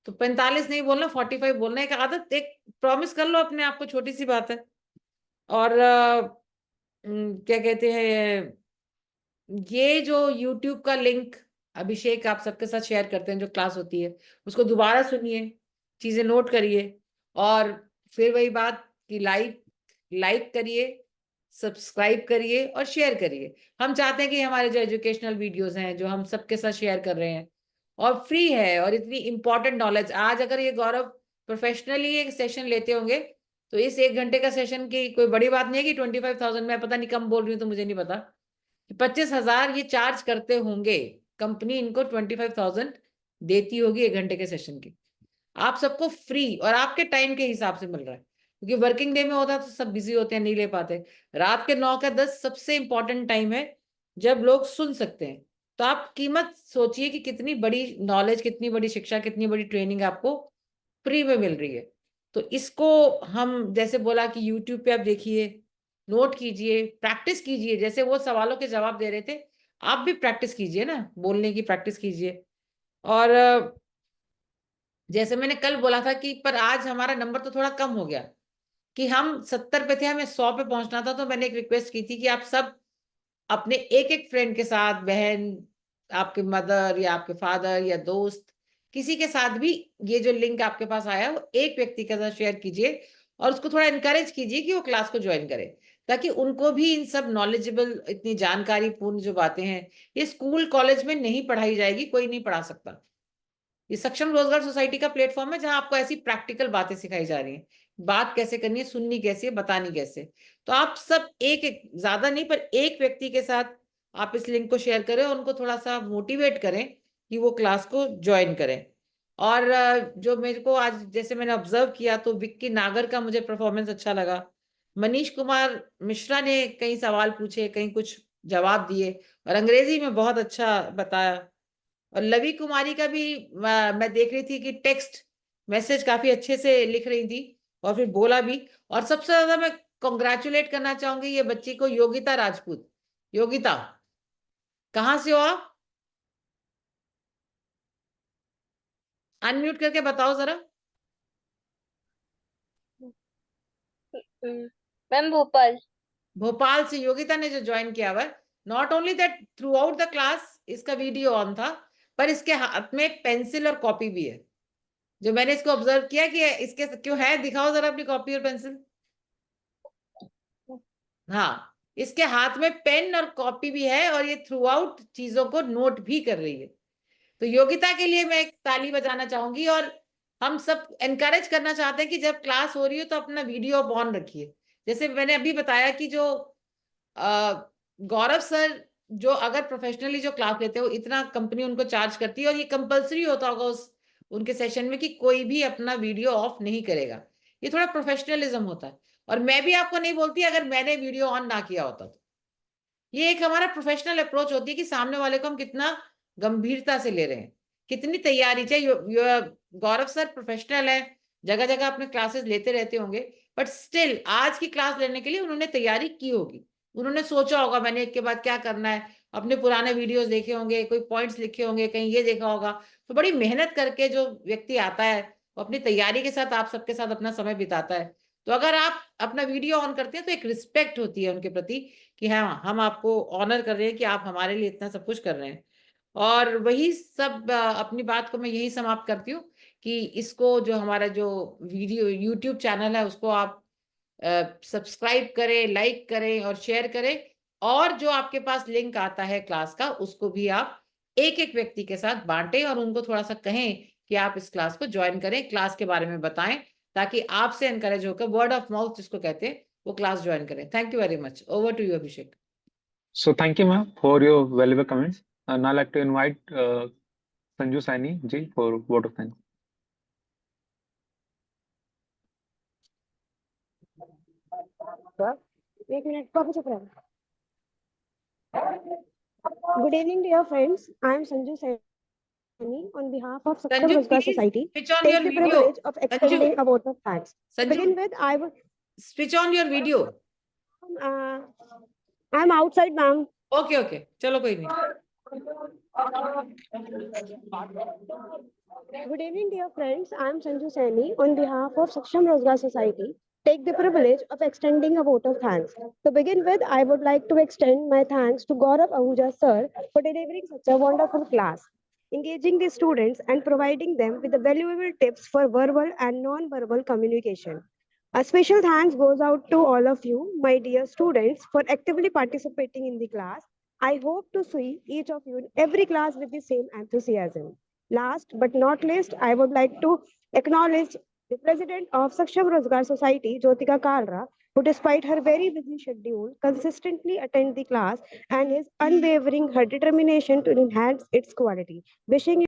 तो 45 नहीं बोलना, 45 बोलना। एक आदत, एक प्रॉमिस कर लो अपने आप को, छोटी सी बात है। और क्या कहते हैं, ये जो YouTube का लिंक अभिषेक आप सबके साथ शेयर करते हैं, जो क्लास होती है उसको दोबारा सुनिए, चीजें नोट करिए, और फिर वही बात कि लाइक करिए, सब्सक्राइब करिए और शेयर करिए। हम चाहते हैं कि हमारे जो एजुकेशनल वीडियोस हैं जो हम सबके साथ शेयर कर रहे हैं, और फ्री है, और इतनी इंपॉर्टेंट नॉलेज, आज अगर ये गौरव प्रोफेशनली एक सेशन लेते होंगे तो इस 1 घंटे का सेशन की कोई बड़ी बात नहीं है कि 25,000, मैं पता नहीं कम बोल रही हूँ तो मुझे नहीं पता, 25,000 ये चार्ज करते होंगे। कंपनी इनको 25,000 देती होगी 1 घंटे के सेशन की। आप सबको फ्री और आपके टाइम के हिसाब से मिल रहा है, क्योंकि वर्किंग डे में होता है तो सब बिजी होते हैं, नहीं ले पाते। रात के 9 का 10 सबसे इंपॉर्टेंट टाइम है जब लोग सुन सकते हैं। तो आप कीमत सोचिए कि कितनी बड़ी नॉलेज, कितनी बड़ी शिक्षा, कितनी बड़ी ट्रेनिंग आपको फ्री में मिल रही है। तो इसको हम जैसे बोला कि यूट्यूब पे आप देखिए, नोट कीजिए, प्रैक्टिस कीजिए। जैसे वो सवालों के जवाब दे रहे थे, आप भी प्रैक्टिस कीजिए ना, बोलने की प्रैक्टिस कीजिए। और जैसे मैंने कल बोला था कि पर आज हमारा नंबर तो थोड़ा कम हो गया कि हम 70 पे थे, हमें 100 पे पहुंचना था। तो मैंने एक रिक्वेस्ट की थी कि आप सब अपने एक एक फ्रेंड के साथ, बहन, आपके मदर या आपके फादर या दोस्त, किसी के साथ भी ये जो लिंक आपके पास आया वो एक व्यक्ति के साथ शेयर कीजिए और उसको थोड़ा इनकरेज कीजिए कि वो क्लास को ज्वाइन करे, ताकि उनको भी इन सब नॉलेजेबल, इतनी जानकारी पूर्ण जो बातें हैं, ये स्कूल कॉलेज में नहीं पढ़ाई जाएगी, कोई नहीं पढ़ा सकता। ये सक्षम रोजगार सोसाइटी का प्लेटफॉर्म है जहां आपको ऐसी प्रैक्टिकल बातें सिखाई जा रही हैं, बात कैसे करनी है, सुननी कैसे है, बतानी कैसे। तो आप सब एक एक, ज्यादा नहीं पर एक व्यक्ति के साथ आप इस लिंक को शेयर करें और उनको थोड़ा सा मोटिवेट करें कि वो क्लास को ज्वाइन करें। और जो मेरे को आज जैसे मैंने ऑब्जर्व किया तो विक्की नागर का मुझे परफॉर्मेंस अच्छा लगा, मनीष कुमार मिश्रा ने कई सवाल पूछे, कहीं कुछ जवाब दिए और अंग्रेजी में बहुत अच्छा बताया। और लवी कुमारी का भी मैं देख रही थी कि टेक्स्ट मैसेज काफी अच्छे से लिख रही थी और फिर बोला भी। और सबसे ज्यादा मैं कॉन्ग्रेचुलेट करना चाहूंगी ये बच्ची को, योगिता राजपूत। योगिता, कहाँ से हो आप? अनम्यूट करके बताओ जरा। मैम भोपाल। भोपाल से योगिता ने जो ज्वाइन किया हुआ है। Not only that, through out the class इसका वीडियो ऑन था, पर इसके हाथ में पेंसिल और कॉपी भी है। जो मैंने इसको ऑब्जर्व किया कि इसके क्यों है, दिखाओ जरा अपनी कॉपी और पेंसिल। हाँ, इसके हाथ में पेन और कॉपी भी है और ये थ्रू आउट चीजों को नोट भी कर रही है। तो योगिता के लिए मैं एक ताली बजाना चाहूंगी और हम सब एनकरेज करना चाहते हैं कि जब क्लास हो रही हो तो अपना वीडियो ऑन रखिए। जैसे मैंने अभी बताया कि जो गौरव सर जो अगर प्रोफेशनली जो क्लास लेते हो, इतना कंपनी उनको चार्ज करती है और ये कंपलसरी होता होगा उस उनके सेशन में कि कोई भी अपना वीडियो ऑफ नहीं करेगा। ये थोड़ा प्रोफेशनलिज्म होता है। और मैं भी आपको नहीं बोलती अगर मैंने वीडियो ऑन ना किया होता तो। ये एक हमारा प्रोफेशनल अप्रोच होती है कि सामने वाले को हम कितना गंभीरता से ले रहे हैं, कितनी तैयारी चाहिए। गौरव सर प्रोफेशनल है, जगह जगह अपने क्लासेस लेते रहते होंगे, बट स्टिल आज की क्लास लेने के लिए उन्होंने तैयारी की होगी। उन्होंने सोचा होगा मैंने एक के बाद क्या करना है, अपने पुराने वीडियोस देखे होंगे, कोई पॉइंट्स लिखे होंगे, कहीं ये देखा होगा। तो बड़ी मेहनत करके जो व्यक्ति आता है वो अपनी तैयारी के साथ आप सबके साथ अपना समय बिताता है। तो अगर आप अपना वीडियो ऑन करते हैं तो एक रिस्पेक्ट होती है उनके प्रति कि हाँ, हम आपको ऑनर कर रहे हैं कि आप हमारे लिए इतना सब कुछ कर रहे हैं। और वही सब अपनी बात को मैं यही समाप्त करती हूँ कि इसको जो हमारा जो वीडियो यूट्यूब चैनल है उसको आप सब्सक्राइब करें, लाइक करें और शेयर करें। और जो आपके पास लिंक आता है क्लास का उसको भी आप एक एक व्यक्ति के साथ बांटें और उनको थोड़ा सा कहें कि आप इस क्लास को ज्वाइन करें, क्लास के बारे में बताएं, ताकि आपसे एनकरेज होकर वर्ड ऑफ माउथ जिसको कहते हैं वो क्लास ज्वाइन करें। Thank you very much. Over to you Abhishek. So thank you, ma'am, for your valuable comments. Now I'd like to invite Sanju Saini ji for vote of thanks. एक मिनट, पापा चुप रहो। Good evening, dear friends. I am Sanju Saini on behalf of Saksham Sanju, Rozgar please Society. switch on Take your the video. privilege of extending Sanju, a vote of thanks. To Sanju, begin with, I would. switch on your video. I'm outside, ma'am. Okay, okay. चलो कोई नहीं। Good evening, dear friends. I am Sanju Saini on behalf of Saksham Rozgar Society. Take the privilege of extending a vote of thanks. To begin with, I would like to extend my thanks to Gaurav Ahuja sir for delivering such a wonderful class, engaging the students and providing them with the valuable tips for verbal and non-verbal communication. A special thanks goes out to all of you, my dear students, for actively participating in the class. I hope to see each of you in every class with the same enthusiasm. Last but not least, I would like to acknowledge the president of Saksham Rozgar Society, Jyotika Kalra, who despite her very busy schedule, consistently attend the class and is unwavering her determination to enhance its quality. Wishing you